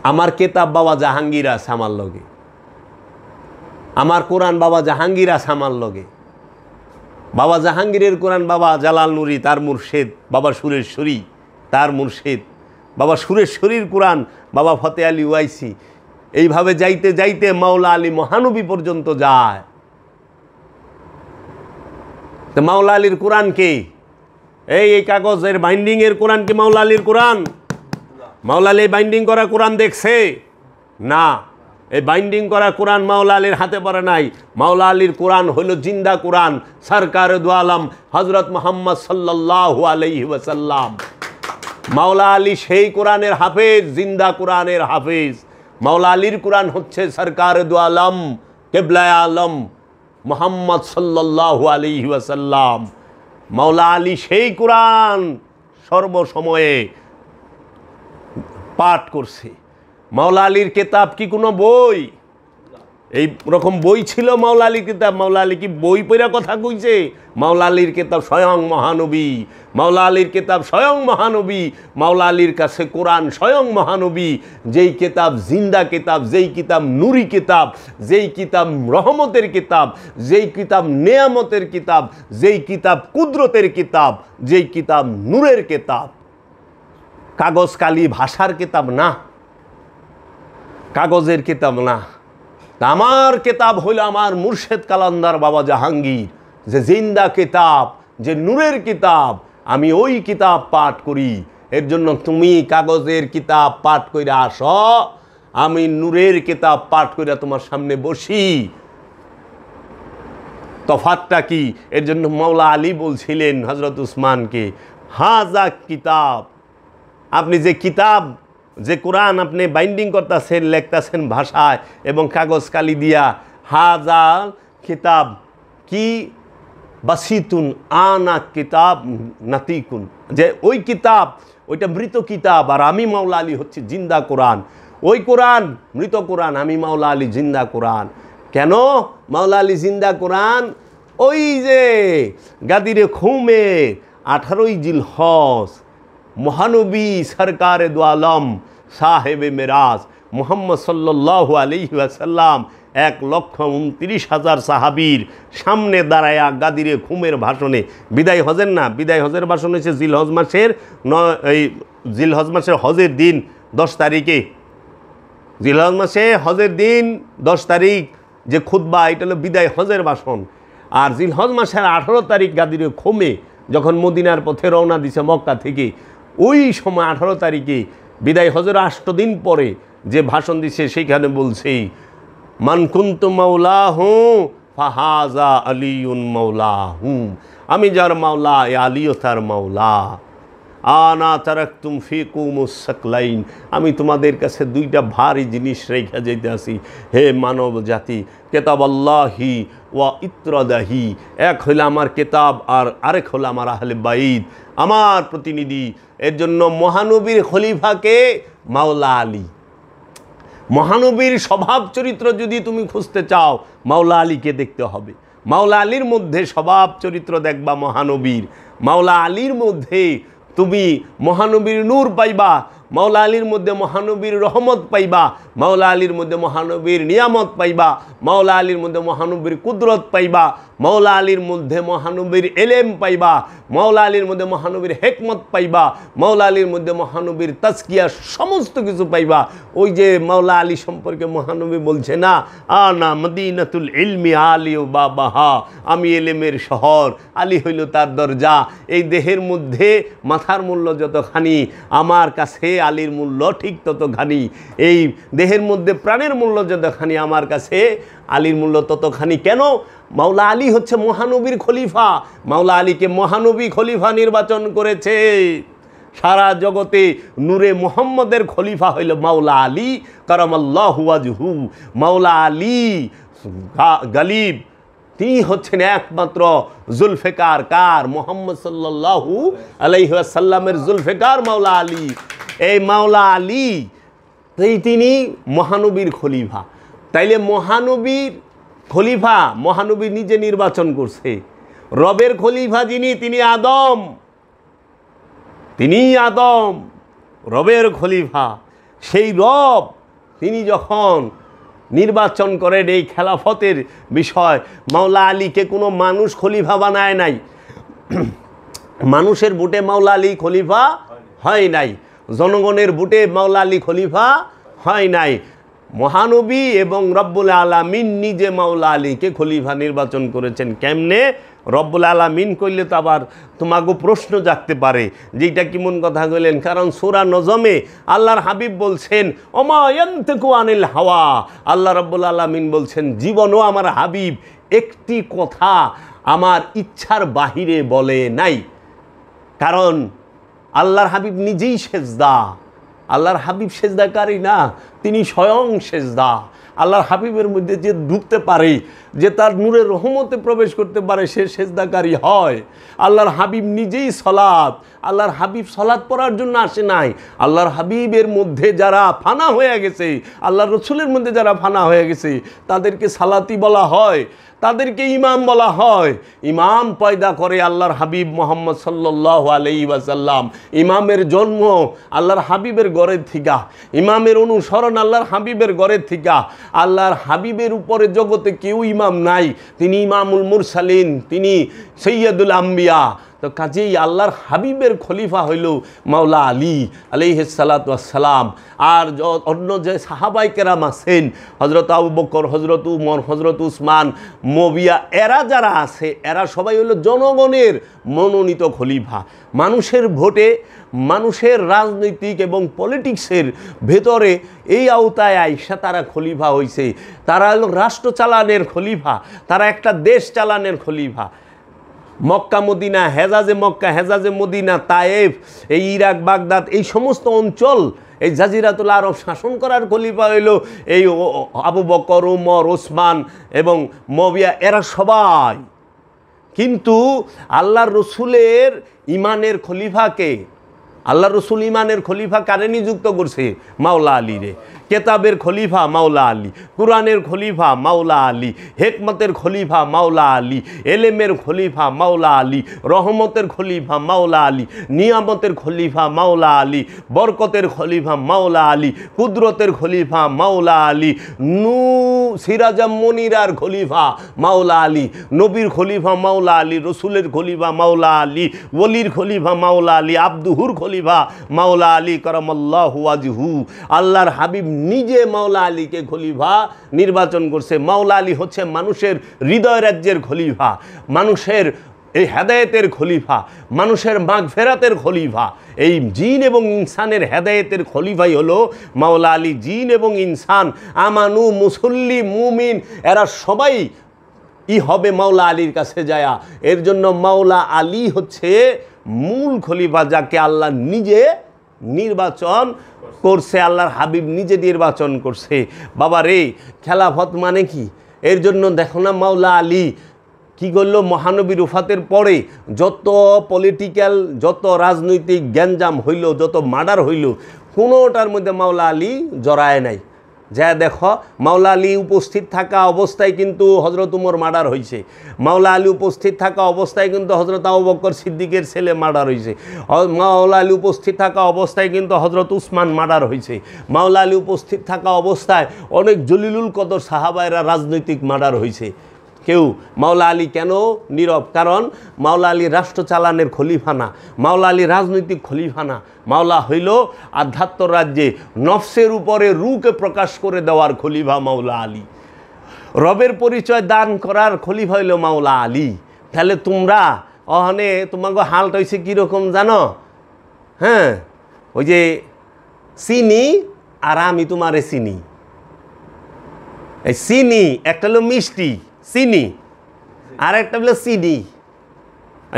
আমার কেতাব বাবা জাহাঙ্গীর আছে আমার লগে, আমার কোরআন বাবা জাহাঙ্গীর আছে আমার লগে। বাবা জাহাঙ্গীরের কোরআন বাবা জালাল নুরি তার মুর্শিদ, বাবা সুরেশ্বরী তার মুর্শিদ, বাবা সুরেশ্বরীর কোরআন বাবা ফতে আলী ওয়াইসি এইভাবে যাইতে যাইতে মাওলা আলী মহানবী পর্যন্ত যায়। তো মাওলা আলীর কোরআন কে? এই কাগজের বাইন্ডিংয়ের কোরআন কি মাওলা আলীর কোরআন? মাওলা আলী বাইন্ডিং করা কোরআন দেখছে না। এই বাইন্ডিং করা কোরআন মাওলা আলীর হাতে পড়ে নাই। মাওলা আলীর কোরআন হইল জিন্দা কোরআন, সরকার দু আলম হজরত মুহাম্মদ সাল্লাল্লাহু আলাইহি ওয়াসাল্লাম। মাওলা আলী সেই কোরআনের হাফেজ, জিন্দা কোরআনের হাফেজ। মাওলা আলীর কোরআন হচ্ছে সরকার দু আলম কিবলায়ে আলম মুহাম্মদ সাল্লাল্লাহু আলাইহি ওয়াসাল্লাম। মাওলা আলী সেই কোরআন সর্বসময়ে পাঠ করছে। মাওলা আলীর কিতাব কি কোনো বই? এই রকম বই ছিল মাওলা আলীর কিতাব? মাওলা আলী কি বই পড়া কথা কইছে? মাওলা আলীর কিতাব স্বয়ং মহানবী। মাওলা আলীর কিতাব স্বয়ং মহানবী। মাওলা আলীর কাছে কোরআন স্বয়ং মহানবী। যেই কিতাব জিন্দা কিতাব, যেই কিতাব নুরি কিতাব, যেই কিতাব রহমতের কিতাব, যেই কিতাব নেয়ামতের কিতাব, যেই কিতাব কুদরতের কিতাব, যেই কিতাব নূরের কিতাব। কাগজ কালি ভাষার কিতাব না, কাগজের কিতাব না। আমার কিতাব হইল আমার মুর্শেদ কালান্দার বাবা জাহাঙ্গীর, যে জিন্দা কিতাব, যে নূরের কিতাব। আমি ওই কিতাব পাঠ করি। এর জন্য তুমি কাগজের কিতাব পাঠ কইরা আসো, আমি নূরের কিতাব পাঠ কইরা তোমার সামনে বসি। তফাতটা কি? এর জন্য মাওলা আলী বলছিলেন হজরত উসমানকে, হাজা কিতাব, আপনি যে কিতাব, যে কোরআন আপনি বাইন্ডিং করতেছেন, লেখতেছেন ভাষায় এবং কাগজ কালি দিয়া, হাজা কিতাব কি বাসিতুন আনা কিতাব নাতিকুন, যে ওই কিতাব ওইটা মৃত কিতাব, আর আমি মাওলা আলী হচ্ছে জিন্দা কোরআন। ওই কোরআন মৃত কোরআন, আমি মাওলা আলী জিন্দা কোরআন। কেন মাওলা আলী জিন্দা কোরআন? ওই যে গাদিরে খুমে 18ই জিলহজ মহানবী সরকারে দু আলম সাহেবে মেরাজ মুহাম্মদ সাল্লাল্লাহু আলাইহি ওয়াসাল্লাম 1,29,000 সাহাবীর সামনে দাঁড়ায়া গাদিরে খুমের ভাষণে, বিদায় হজের না, বিদায় হজের ভাষণ হয়েছে জিলহজ মাসের জিলহজ মাসের হজের দিন 10 তারিখে। জিলহজ মাসে হজের দিন 10 তারিখ যে খুতবা, এটা হলো বিদায় হজের ভাষণ। আর জিলহজ মাসের 18 তারিখ গাদিরে খুমে যখন মদিনার পথে রওনা দিছে মক্কা থেকে, ওই সময় 18 তারিখে বিদায় হজের 8 দিন পরে যে ভাষণ দিছে, সেইখানে বলছে মান কুনতু মাওলাহু ফাহাজা আলিউন মাওলাহু, আমি যার মাওলা এ আলীও তার মাওলা। আনা তারাকতুম ফিকুমুস সাকলাইন, আমি তোমাদের কাছে দুইটা ভারী জিনিস রেখে যেতে আসি হে মানব জাতি, কেতাব আল্লাহি ওয়া ইত্রাদাহি, এক হইল আমার কেতাব আর আরেক হলো আমার আহলে বাইত, আমার প্রতিনিধি। এর জন্য মহানবীর খলিফাকে মাওলা আলী। মহানবীর স্বভাব চরিত্র যদি তুমি খুঁজতে চাও, মাওলা আলীকে দেখতে হবে। মাওলা আলীর মধ্যে স্বভাব চরিত্র দেখবা মহানবীর। মাওলা আলীর মধ্যে তুমি মহানবীর নূর পাইবা, মাওলা আলীর মধ্যে মহানবীর রহমত পাইবা, মাওলা আলীর মধ্যে মহানবীর নিয়ামত পাইবা, মাওলা আলীর মধ্যে মহানবীর কুদরত পাইবা, মাওলা আলীর মধ্যে মহানবীর এলেম পাইবা, মাওলা আলীর মধ্যে মহানবীর হেকমত পাইবা, মাওলা আলীর মধ্যে মহানবীর তাজকিয়া, সমস্ত কিছু পাইবা। ওই যে মাওলা আলী সম্পর্কে মহানবী বলছে না, আনা মদিনাতুল ইলমি আলী ও বাবাহা, আমি এলেমের শহর, আলী হইল তার দরজা। এই দেহের মধ্যে মাথার মূল্য যতখানি, আমার কাছে আলীর মূল্য ঠিক ততখানি। এই দেহের মধ্যে প্রাণের মূল্য যতখানি, আমার কাছে আলীর মূল্য ততখানি। কেন? মাওলা আলী হচ্ছে মহানবীর খলিফা। মাওলা আলীকে মহানবী খলিফা নির্বাচন করেছে। সারা জগতে নূরে মুহাম্মদের খলিফা হইল মাওলা আলী কারামাল্লাহু ওয়াজহু। মাওলা আলী গালিব, তিনি হচ্ছেন একমাত্র জুলফিকার কার? মুহাম্মদ সাল্লাল্লাহু আলাইহি ওয়াসাল্লামের জুলফিকার মাওলা আলী। এই মাওলা আলী তিনি মহানবীর খলিফা। তাইলে মহানবীর খলিফা মহানবী নিজে নির্বাচন করছে। রবের খলিফা যিনি, তিনি আদম, তিনি আদম রবের খলিফা। সেই রব তিনি যখন নির্বাচন করেন এই খেলাফতের বিষয়, মাওলা আলীকে কোনো মানুষ খলিফা বানায় নাই। মানুষের ভোটে মাওলা আলী খলিফা হয় নাই, জনগণের ভোটে মাওলা আলী খলিফা হয় নাই। মহানবী এবং রব্বুল আলামিন নিজে মাওলা আলীকে খলিফা নির্বাচন করেছেন। কেমনে? রব্বুল আলামিন কইলে তো আবার তোমাকে প্রশ্ন জাগতে পারে যে এটা কেমন কথা কইলেন। কারণ সূরা নজমে আল্লাহর হাবিব বলছেন ওমা ইয়ানতিকু আনিল হাওয়া, আল্লাহ রব্বুল আলামিন বলছেন জীবনও আমার হাবিব একটি কথা আমার ইচ্ছার বাহিরে বলে নাই। কারণ আল্লাহর হাবিব নিজেই সেজদা, আল্লাহর হাবিব সেজদাকারী না, তিনি স্বয়ং সেজদা। আল্লাহর হাবিবের মধ্যে যে ঢুকতে পারে, যে তার নূরের রহমতে প্রবেশ করতে পারে, সে সেজদাকারী হয়। আল্লাহর হাবিব নিজেই সলাত, আল্লাহর হাবিব সলাত পড়ার জন্য আসে নাই। আল্লাহর হাবিবের মধ্যে যারা ফানা হয়ে গেছে, আল্লাহর রসুলের মধ্যে যারা ফানা হয়ে গেছে, তাদেরকে সালাতি বলা হয়, তাদেরকে ইমাম বলা হয়। ইমাম পয়দা করে আল্লাহর হাবিব মোহাম্মদ সাল্লাল্লাহু আলাইহি ওয়াসাল্লাম। ইমামের জন্ম আল্লাহর হাবিবের ঘরের থিকা, ইমামের অনুসরণ আল্লাহর হাবিবের ঘরের থিকা। আল্লাহর হাবিবের উপরে জগতে কেউ ইমাম নাই, তিনি ইমামুল মুরসালিন, তিনি সৈয়দুল আম্বিয়া। তো কাজেই আল্লাহর হাবিবের খলিফা হইল মাওলা আলী আলাইহিস সালাতু ওয়াস সালাম। আর অন্য যে সাহাবায়ে কেরাম আছেন, হযরত আবু বকর, হযরত উমর, হযরত উসমান, মুয়াবিয়া, এরা যারা আছে এরা সবাই হলো জনগণের মনোনীত খলিফা। মানুষের ভোটে, মানুষের রাজনৈতিক এবং পলিটিক্সের ভেতরে এই আওতায় আইসা তারা খলিফা হইছে। তারা হলো রাষ্ট্র চালানের খলিফা, তারা একটা দেশ চালানের খলিফা। Mecca Medina, হেজাজে Mecca, হেজাজে Medina, Taif, এই ইরাক, বাগদাদ, এই সমস্ত অঞ্চল, এই জাজিরাতুল আরব শাসন করার খলিফা হইল এই আবু বকর, উমর, ওসমান এবং মুয়াবিয়া, এরা সবাই। কিন্তু আল্লাহর রসুলের ইমানের খলিফাকে, আল্লাহ রসুল ইমানের খলিফা কারে নিযুক্ত করছে? মাওলা আলী রে। কেতাবের খলিফা মাওলা আলী, কুরআনের খলিফা মাওলা আলী, হেকমতের খলিফা মাওলা আলী, এলেমের খলিফা মাওলা আলী, রহমতের খলিফা মাওলা আলী, নিয়ামতের খলিফা মাওলা আলী, বরকতের খলিফা মাওলা আলী, কুদরতের খলিফা মাওলা আলী, সিরাজাম মনিরার খলিফা মাওলা আলী, নবীর খলিফা মাওলা আলী, রসুলের খলিফা মাওলা আলী, ওলির খলিফা মাওলা আলী, আব্দুহুর খলিফা মাওলা আলী কারামাল্লাহু ওয়াজহু। আল্লাহর হাবিব নিজে মাওলা আলীকে খলিফা নির্বাচন করছে। মাওলা আলী হচ্ছে মানুষের হৃদয় রাজ্যের খলিফা, মানুষের এই হেদায়েতের খলিফা, মানুষের মাগফিরাতের খলিফা। এই জিন এবং ইনসানের হেদায়েতের খলিফাই হলো মাওলা আলী। জিন এবং ইনসান, আমানু, মুসল্লি, মুমিন, এরা সবাই হবে মাওলা আলীর কাছে যায়া। এর জন্য মাওলা আলী হচ্ছে মূল খলিফা, যাকে আল্লাহ নিজে নির্বাচন করছে, আল্লাহর হাবিব নিজে নির্বাচন করছে। বাবা রে, খেলাফত মানে কি? এর জন্য দেখো না মাওলা আলী কি করলো, মহানবীর ওফাতের পরে যত পলিটিক্যাল, যত রাজনৈতিক গ্যাঞ্জাম হইল, যত মার্ডার হইল, কোনোটার মধ্যে মাওলা আলী জড়ায় নাই। যা দেখো, মাওলা আলী উপস্থিত থাকা অবস্থায় কিন্তু হজরত উমর মার্ডার হয়েছে, মাওলা আলী উপস্থিত থাকা অবস্থায় কিন্তু হজরত আবু বকর সিদ্দিকের ছেলে মার্ডার হয়েছে, মাওলা আলী উপস্থিত থাকা অবস্থায় কিন্তু হজরত উসমান মার্ডার হয়েছে, মাওলা আলী উপস্থিত থাকা অবস্থায় অনেক জলিলুল কদর সাহাবায়রা রাজনৈতিক মার্ডার হয়েছে। কেউ মাওলা আলী কেন নীরব? কারণ মাওলা আলী রাষ্ট্র চালানের খলিফা না, মাওলা আলী রাজনৈতিক খলিফা না। মাওলা হইল আধ্যাত্ম রাজ্যে নফসের উপরে রূকে প্রকাশ করে দেওয়ার খলিফা মাওলা আলী। রবের পরিচয় দান করার খলিফা হইল মাওলা আলী। তাহলে তোমরা অহনে তোমাকে হালটা হয়েছে কীরকম জানো? হ্যাঁ, ওই যে চিনি আর আমি তোমারে চিনি। এই চিনি একটা হলো মিষ্টি চিনি, আর একটা হলো চিনি।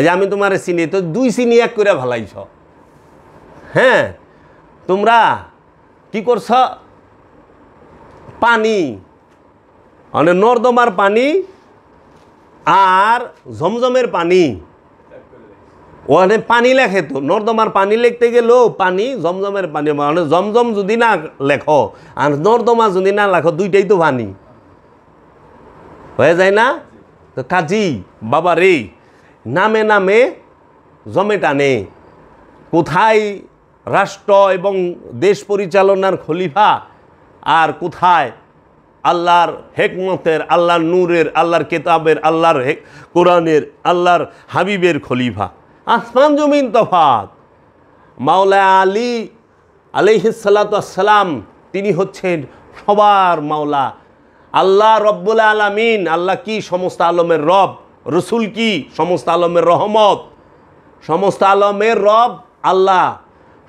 যে আমি তোমারে চিনি, তো দুই চিনি এক করে ভালাইছ। হ্যাঁ, তোমরা কি করছ? পানি মানে নর্দমার পানি আর জমজমের পানি, ওখানে পানি লেখে তো, নর্দমার পানি লিখতে গেলেও পানি, জমজমের পানি, মানে জমজম যদি না লেখো আর নর্দমা যদি না লেখো, দুইটাই তো পানি হয়ে যায় না? তো কাজী বাবা রে, নামে নামে জমে টানে। কোথায় রাষ্ট্র এবং দেশ পরিচালনার খলিফা, আর কোথায় আল্লাহর হেকমতের, আল্লাহর নূরের, আল্লাহর কেতাবের, আল্লাহর কোরআনের, আল্লাহর হাবিবের খলিফা। আসমান জমিন তফাত। মাওলা আলী আলাইহিস সালাতু ওয়াস সালাম তিনি হচ্ছেন সবার মাওলা আল্লাহ রব্বুল আলামিন। আল্লাহ কি? সমস্ত আলমের রব। রসুল কি? সমস্ত আলমের রহমত। সমস্ত আলমের রব আল্লাহ,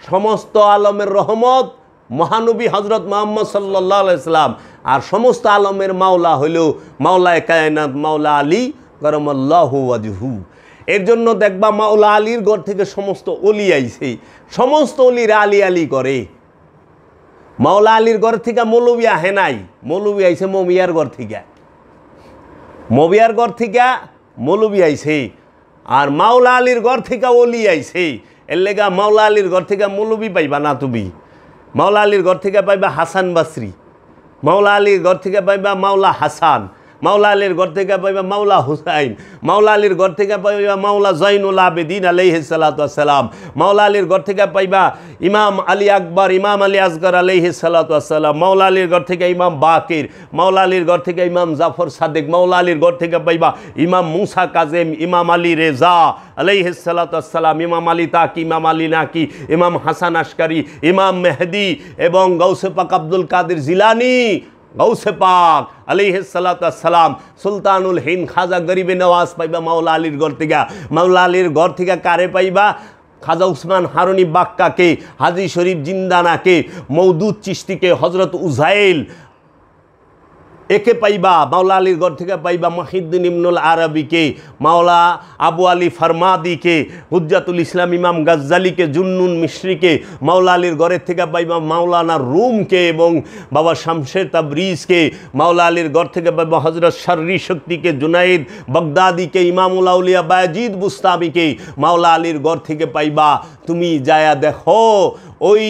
সমস্ত আলমের রহমত মহানবী হজরত মুহাম্মদ সাল্লাল্লাহু আলাইহি সাল্লাম। আর সমস্ত আলমের মাওলা হইল মাওলায়ে কায়নাত মাওলা আলী কারামাল্লাহু ওয়াজহু। এর জন্য দেখবা মাওলা আলীর ঘর থেকে সমস্ত অলি আইছে, সমস্ত অলিরা আলী আলী করে। মাওলা আলীর ঘর থেকে মৌলবী আহে নাই, মৌলবী আইছে মমিয়ার ঘর থেকে, মবিয়ার ঘর থেকে মৌলবী আইছে। আর মাওলা আলীর ঘর থেকে অলি আইছে। এর লেগা মাওলা আলীর ঘর থেকে মৌলবী পাইবা না তুমি। মাওলা আলীর ঘর থেকে পাইবা হাসান বাসরি, মাওলা আলীর ঘর থেকে পাইবা মাওলা হাসান, মাওলা আলীর ঘর থেকে পাইবা মাওলা হুসাইন, মাওলা আলীর ঘর থেকে পাইবা মাওলা জৈনুল আবেদিন আলাইহিস সালাতু ওয়াস সালাম, মাওলা আলীর ঘর থেকে পাইবা ইমাম আলী আকবর, ইমাম আলী আসগর আলাইহিস সালাতু ওয়াস সালাম, মাওলা আলীর ঘর থেকে ইমাম বাকির, মাওলা আলীর ঘর থেকে ইমাম জাফর সাদেক, মাওলা আলীর ঘর থেকে পাইবা ইমাম মুসা কাজেম, ইমাম আলী রেজা আলাইহিস সালাতু ওয়াস সালাম, ইমাম আলী তাকি, ইমাম আলী নাকি, ইমাম হাসান আশকারি, ইমাম মেহেদি এবং গৌসে পাক আব্দুল কাদের জিলানি, গৌসে পাক আলাইহিস সালাতু ওয়াস সালাম, সুলতানুল হিন্দ খাজা গরিবে নওয়াজ পাইবা মাওলা আলীর ঘর থেকে। মাওলা আলীর ঘর থেকে কারে পাইবা? খাজা উসমান হারুনি বাক্কাকে, হাজি শরীফ জিন্দানাকে, মওদুদ চিশতিকে, হজরত উজাইল একে পাইবা। মাওলা আলীর ঘর থেকে পাইবা মাহিউদ্দিন ইবনুল আরবিকে, মাওলা আবু আলী ফরমাদিকে, হুজ্জাতুল ইসলাম ইমাম গাজ্জালিকে, জুন্নুন মিশরিকে। মাওলা আলীর ঘরের থেকে পাইবা মাওলানা রুমকে এবং বাবা শামসের তাবরিজকে। মাওলা আলীর ঘর থেকে পাইবা হজরত শর্রি শক্তিকে, জুনাইদ বাগদাদিকে, ইমামুল আউলিয়া বায়েজিদ বুস্তামিকে। মাওলা আলীর ঘর থেকে পাইবা তুমি যায়া দেখো ওই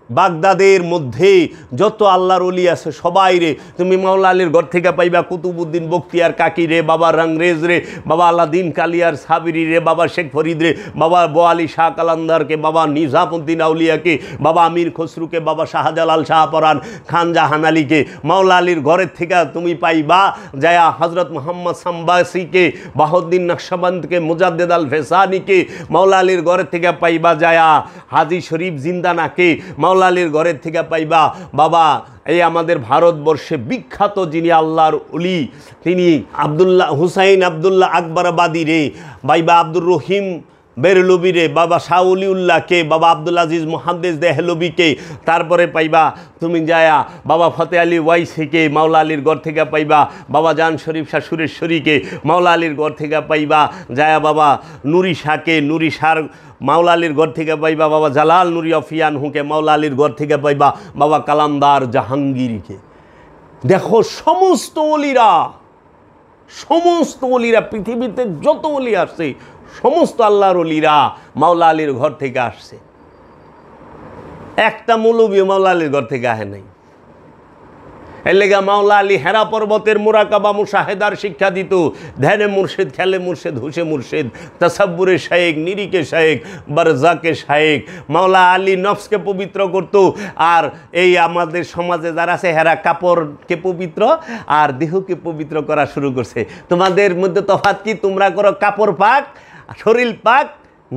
বাগদাদের মধ্যে যত আল্লাহর ওলি আছে সবাই রে তুমি মাওলা আলীর ঘর থেকে পাইবা। কুতুবুদ্দিন বখতিয়ার কাকি রে, বাবা রাংরেজ রে, বাবা আলাদিন কালিয়ার সাবিরি রে, বাবা শেখ ফরিদ রে, বাবা বোয়ালি শাহ কালান্দারকে, বাবা নিজামুদ্দিন আউলিয়াকে, বাবা আমির খসরুকে, বাবা শাহজালাল শাহপরান, খান জাহান আলীকে। মাওলা আলীর ঘরের থেকে তুমি পাইবা যায়া হজরত মোহাম্মদ সাম্বাসিকে, বাহাউদ্দিন নকশবন্দকে, মুজাদ্দেদ আল ফেসানিকে। মাওলা আলীর ঘরের থেকে পাইবা যায়া হাজি শরীফ জিন্দানাকে। মাওলা আলীর ঘরের থেকে পাইবা বাবা এই আমাদের ভারতবর্ষে বিখ্যাত যিনি আল্লাহর ওলি, তিনি আব্দুল্লাহ হুসাইন আবদুল্লাহ আকবরাবাদী রে, বাইবা আব্দুর রহিম বেরলবি রে, বাবা শাহউলিউল্লাহকে, বাবা আব্দুল আজিজ মুহাদ্দিস দেহলবিকে। তারপরে পাইবা তুমি যায়া বাবা ফতে আলী ওয়াইসিকে। মাওলা আলীর ঘর থেকে পাইবা বাবা জান শরীফ শাহ সুরেশ্বরীকে। মাওলা আলীর ঘর থেকে পাইবা যায়া বাবা নুরি শাহকে, নুরি শাহ। মাওলা আলীর ঘর থেকে পাইবা বাবা জালাল নুরি অফিয়ান হুকে। মাওলা আলীর ঘর থেকে পাইবা বাবা কালামদার জাহাঙ্গীরকে। দেখো সমস্ত অলিরা পৃথিবীতে যত অলি আসছে সমস্ত আল্লাহর অলিরা মাওলা আলীর ঘর থেকে আসছে। একটা মৌলবী মাওলা আলীর ঘর থেকে আহে নাই। এর লেগা মাওলা আলী হেরা পর্বতের মুরাকাবা মুশাহেদার শিক্ষা দিত। ধ্যানে মুর্শিদ, খেলে মুর্শিদ, হুশে মুর্শিদ, তাসাব্বুরে শায়েক, নিরিকে শায়েক, বারজাকে শায়েক। মাওলা আলী নফসকে পবিত্র করত। আর এই আমাদের সমাজে যারা আছে হেরা কাপড়কে পবিত্র আর দেহকে পবিত্র করা শুরু করছে। তোমাদের মধ্যে তফাৎ কি? তোমরা করো কাপড় পাক, শরীর পাক,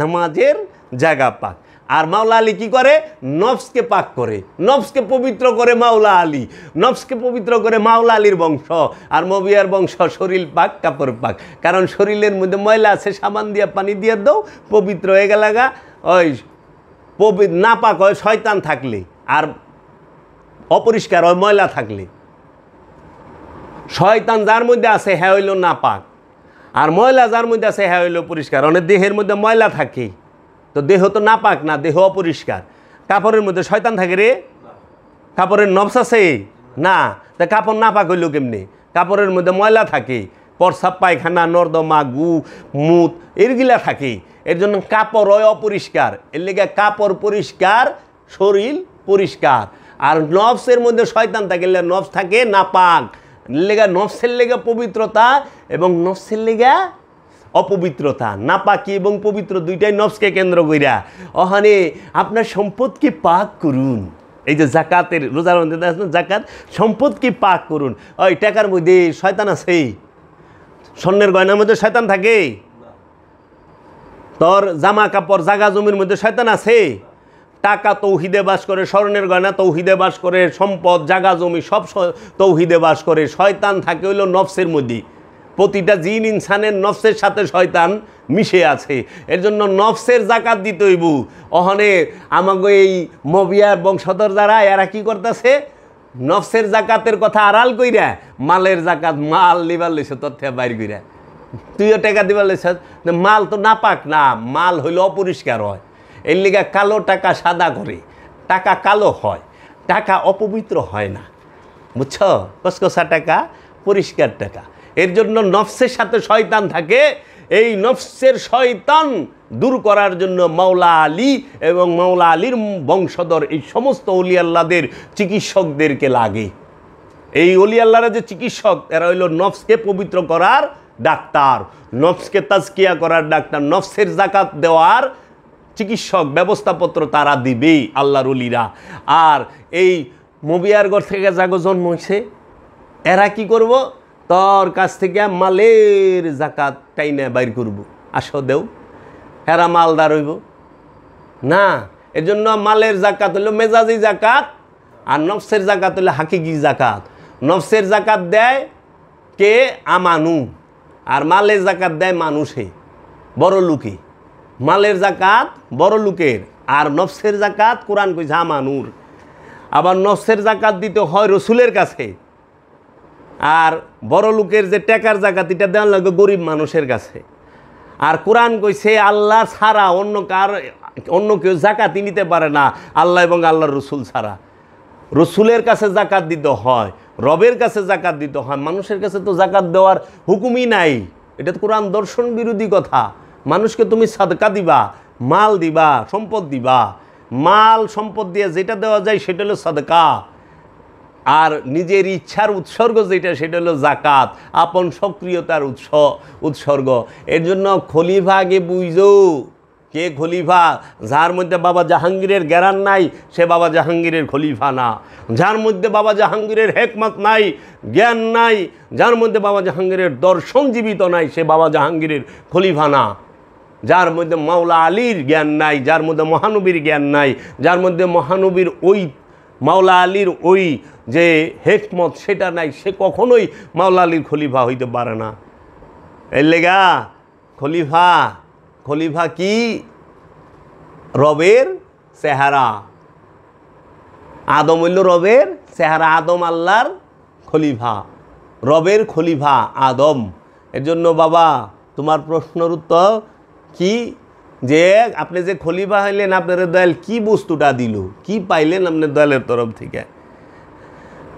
নামাজের জায়গা পাক। আর মাওলা আলী কি করে? নফসকে পাক করে, নফসকে পবিত্র করে মাওলা আলী, নফসকে পবিত্র করে মাওলা আলীর বংশ। আর মবিয়ার বংশ শরীর পাক, কাপড় পাক। কারণ শরীরের মধ্যে ময়লা আছে, সাবান দিয়া পানি দিয়ে দাও, পবিত্র হয়ে গেলাগা। ওই না পাক হয় শয়তান থাকলে, আর অপরিষ্কার হয় ময়লা থাকলে। শয়তান যার মধ্যে আছে হ্যাঁ হইল না পাক, আর ময়লা যার মধ্যে আছে হ্যাঁ হইল পরিষ্কার। অনেক দেহের মধ্যে ময়লা থাকে তো দেহ তো না পাক না, দেহ অপরিষ্কার। কাপড়ের মধ্যে শয়তান থাকে রে? কাপড়ের নফস আছে না, তা কাপড় না পাক হইল কেমনি? কাপড়ের মধ্যে ময়লা থাকে, প্রস্রাব পায়খানা নর্দমা গু মুত এরগুলা থাকে। এর জন্য কাপড় হয় অপরিষ্কার। এর লেগে কাপড় পরিষ্কার, শরীর পরিষ্কার। আর নফসের মধ্যে শয়তান থাকলে নফস থাকে না পাক। লেগা নফসের লেগা পবিত্রতা এবং নফসের লেগা অপবিত্রতা, নাপাকি এবং পবিত্র দুইটাই নফসকে কেন্দ্র কইরা। ওখানে আপনার সম্পদকে পাক করুন। এই যে জাকাতের রোজার মধ্যে জাকাত, সম্পদকে পাক করুন। ওই টাকার মধ্যে শয়তান আছে? স্বর্ণের গয়নার মধ্যে শয়তান থাকে? তোর জামা কাপড় জাগা জমির মধ্যে শয়তান আছে? টাকা তৌহিদে বাস করে, স্বর্ণের গয়না তৌহিদে বাস করে, সম্পদ জাগা জমি সব তৌহিদে বাস করে। শয়তান থাকে হইল নফসের মধ্যে। প্রতিটা জিন ইনসানের নফসের সাথে শয়তান মিশে আছে। এর জন্য নফসের জাকাত দিতে হইব। অহনে আমাকে এই মবিয়ার বংশধর যারা এরা কি করতেছে, নফসের জাকাতের কথা আড়াল কইরা মালের জাকাত, মাল লিবার লইছে তথ্য বাইর কইরা। তুইও টাকা দিবার লইছ, মাল তো নাপাক না, মাল হইল অপরিষ্কার হয়। এর লিগা কালো টাকা সাদা করে, টাকা কালো হয়, টাকা অপবিত্র হয় না, বুঝছ? কসকসা টাকা পরিষ্কার টাকা। এর জন্য নফসের সাথে শয়তান থাকে। এই নফসের শয়তান দূর করার জন্য মাওলা আলী এবং মাওলা আলীর বংশধর এই সমস্ত অলি আল্লাহদের চিকিৎসকদেরকে লাগে। এই অলি আল্লাহরা যে চিকিৎসক, এরা হইল নফসকে পবিত্র করার ডাক্তার, নফসকে তাজকিয়া করার ডাক্তার, নফসের জাকাত দেওয়ার চিকিৎসক ব্যবস্থাপত্র তারা দিবেই আল্লাহর অলিরা। আর এই মবিয়ারগর থেকে যাগো জন্ম হয়েছে, এরা কি করব, তোর কাছ থেকে মালের জাকাত টাইনে বাইর করব, আসো দেও, হেরা মালদার হইব না। এর জন্য মালের জাকাত হইল মেজাজি জাকাত, আর নফসের জাকাত হইল হাকিকি জাকাত। নফসের জাকাত দেয় কে? আমানু। আর মালের জাকাত দেয় মানুষে, বড় লোকে। মালের জাকাত বড় লোকের, আর নফসের জাকাত কোরআন কইছে আমানুর। আবার নফসের জাকাত দিতে হয় রসুলের কাছে, আর বড় লোকের যে টাকার জাকাত এটা দেওয়া লাগে গরিব মানুষের কাছে। আর কোরআন কইছে আল্লাহ ছাড়া অন্য কেউ জাকাতই নিতে পারে না, আল্লাহ এবং আল্লাহর রসুল ছাড়া। রসুলের কাছে জাকাত দিতে হয়, রবের কাছে জাকাত দিতে হয়, মানুষের কাছে তো জাকাত দেওয়ার হুকুমই নাই। এটা তো কোরআন দর্শন বিরোধী কথা। মানুষকে তুমি সাদকা দিবা, মাল দিবা, সম্পদ দিবা, মাল সম্পদ দিয়ে যেটা দেওয়া যায় সেটা হলো সাদকা। আর নিজের ইচ্ছার উৎসর্গ যেটা সেটা হলো জাকাত, আপন সক্রিয়তার উৎসর্গ। এর জন্য খলিফা আগে বুঝো কে খলিফা। যার মধ্যে বাবা জাহাঙ্গীরের জ্ঞান নাই সে বাবা জাহাঙ্গীরের খলিফা না। যার মধ্যে বাবা জাহাঙ্গীরের হেকমত নাই, জ্ঞান নাই, যার মধ্যে বাবা জাহাঙ্গীরের দর্শন জীবিত নাই সে বাবা জাহাঙ্গীরের খলিফা না। যার মধ্যে মাওলা আলীর জ্ঞান নাই, যার মধ্যে মহানবীর জ্ঞান নাই, যার মধ্যে মহানবীর ওই মাওলা আলীর ওই যে হেকমত সেটা নাই, সে কখনোই মাওলা আলীর খলিফা হইতে পারে না। এর লেগা খলিফা কি? রবের চেহারা। আদম হইল রবের চেহারা, আদম আল্লাহর খলিফা, রবের খলিফা আদম। এর জন্য বাবা তোমার প্রশ্নের উত্তর কি, যে আপনি যে খলিফা হইলেন আপনার দয়াল কি বস্তুটা দিল, কি পাইলেন আপনার দয়ালের তরফ থেকে?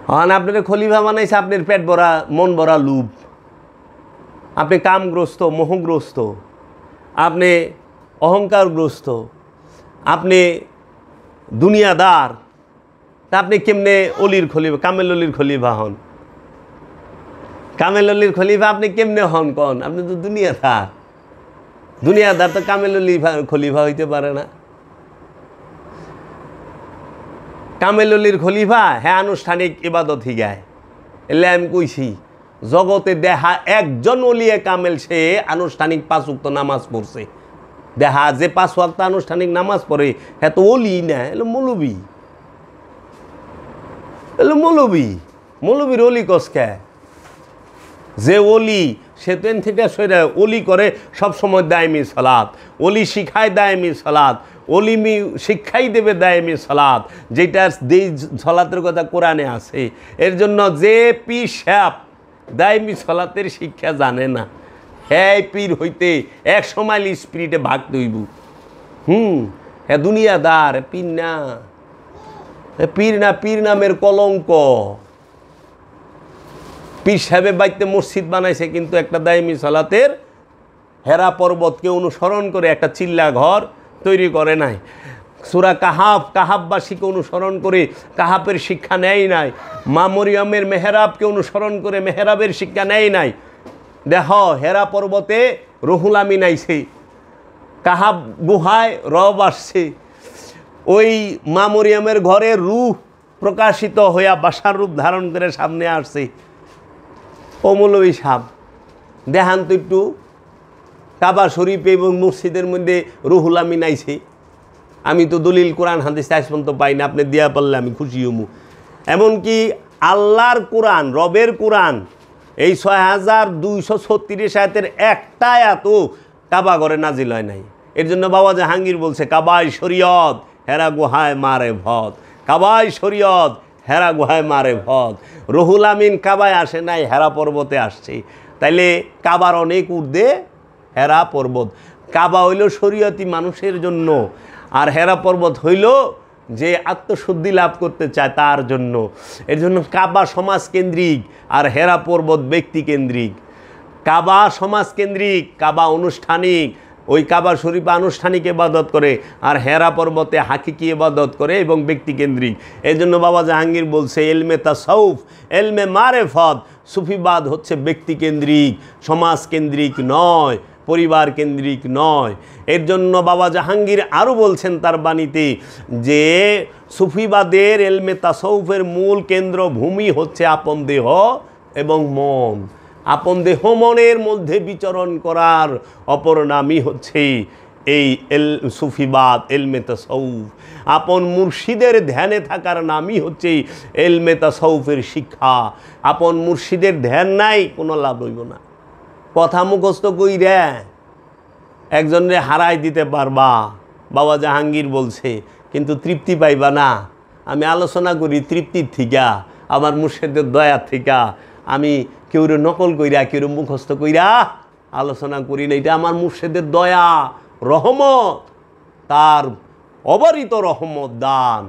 হন আপনার খলিফা বানাইছে আপনার পেট ভরা মন ভরা লুভ, আপনি কামগ্রস্ত, মোহগ্রস্ত, আপনি অহংকারগ্রস্ত, আপনি দুনিয়াদার। তা আপনি কেমনে অলির খলিফা, কামেল অলির খলিফা হন? কামেল অলির খলিফা আপনি কেমনে হন কন? আপনি তো দুনিয়াদার। দুনিয়াদার তো কামেল অলির খলিফা হইতে পারে না। কামেল অলির খলিফা হ্যাঁ আনুষ্ঠানিক ইবাদত হিগায়। এলে আমি কইছি জগতে দেখা একজন অলিয়ে কামেল সে আনুষ্ঠানিক 5 ওয়াক্ত নামাজ পড়ছে। দেখা যে 5 ওয়াক্ত আনুষ্ঠানিক নামাজ পড়ে হ্যাঁ তো অলি না, এলো মৌলবি। মৌলবীর অলি কসকে যে অলি সে তেন থেকে সেটা অলি করে সবসময় দায়মি সালাত, অলি শিখায় দায়মি সালাত, অলিমি শিক্ষাই দেবে দায়মি সালাত, যেটা সালাতের কথা কোরআনে আছে। এর জন্য যে পীর সাহেব দায়মি সালাতের শিক্ষা জানে না, হ্যাঁ পীর হইতে 100 মাইল স্পিরিটে ভাগ দইব। হ্যাঁ দুনিয়াদার, পীর না, পীর নামের কলঙ্ক। পীর সাহেবের বাড়িতে মসজিদ বানাইছে কিন্তু একটা দায়মি সালাতের হেরা পর্বতকে অনুসরণ করে একটা চিল্লা ঘর তৈরি করে নাই। সূরা কাহাববাসীকে অনুসরণ করে কাহাবের শিক্ষা নেয় নাই। মা মরিয়মের মেহরাবকে অনুসরণ করে মেহরাবের শিক্ষা নেয় নাই। দেখ হেরা পর্বতে রুহুল আমিন আইছে, কাহাব গুহায় রব আসছে, ওই মা মরিয়মের ঘরে রূহ প্রকাশিত হইয়া বাসার রূপ ধারণ করে সামনে আসছে। ও মৌলভী সাহেব দেখান তো একটু কাবা শরীফ এবং মসজিদের মধ্যে রুহুল আমিন আইছে, আমি তো দলিল কোরআন হাদিস আজ পর্যন্ত পাই না, আপনি দিয়া পারলে আমি খুশি হমু। এমনকি আল্লাহর কোরআন, রবের কোরআন, এই 6236 আয়াতের একটা আয়াতও কাবা ঘরে নাজিল হয় নাই। এর জন্য বাবা জাহাঙ্গীর বলছে কাবায় শরীয়ত হেরা গুহায় মারে ভদ, কাবায় শরীয়ত হেরা গুহায় মারে ভদ। রুহুল আমিন কাবায় আসে নাই, হেরা পর্বতে আসছে। তাইলে কাবার অনেক ঊর্ধ্বে হেরা পর্বত। কাবা হইল শরীয়তি মানুষের জন্য, আর হেরা পর্বত হইল যে আত্মশুদ্ধি লাভ করতে চায় তার জন্য। এর জন্য কাবা সমাজকেন্দ্রিক আর হেরা পর্বত ব্যক্তিকেন্দ্রিক। কাবা সমাজকেন্দ্রিক, কাবা আনুষ্ঠানিক, ওই কাবা শরীফ আনুষ্ঠানিক ইবাদত করে, আর হেরা পর্বতে হাকিকি ইবাদত করে এবং ব্যক্তিকেন্দ্রিক। এই জন্য বাবা জাহাঙ্গীর বলছে এলমে তাসাউফ, এলমে মারেফত, সুফিবাদ হচ্ছে ব্যক্তিকেন্দ্রিক, সমাজকেন্দ্রিক নয়, পরিবার কেন্দ্রিক নয়। এর জন্য বাবা জাহাঙ্গীর আরও বলছেন তার বাণীতে যে সুফিবাদের এলমে তাসাউফের মূল কেন্দ্র ভূমি হচ্ছে আপন দেহ এবং মন। আপন দেহ মনের মধ্যে বিচরণ করার অপর নামই হচ্ছে এই সুফিবাদ, এলমে তাসাউফ। আপন মুর্শিদের ধ্যানে থাকার নামই হচ্ছে এলমে তাসাউফের শিক্ষা। আপন মুর্শিদের ধ্যান নাই, কোনো লাভ হইব না। কথা মুখস্থ কইরা একজনরে হারাই দিতে পারবা, বাবা জাহাঙ্গীর বলছে, কিন্তু তৃপ্তি পাইবা না। আমি আলোচনা করি তৃপ্তির থিকা, আমার মুর্শিদের দয়া থিকা। আমি কেউরে নকল কইরা, কেউ মুখস্থ কইরা আলোচনা করি না। এটা আমার মুর্শিদের দয়া, রহমত, তার অবারিত রহমত দান।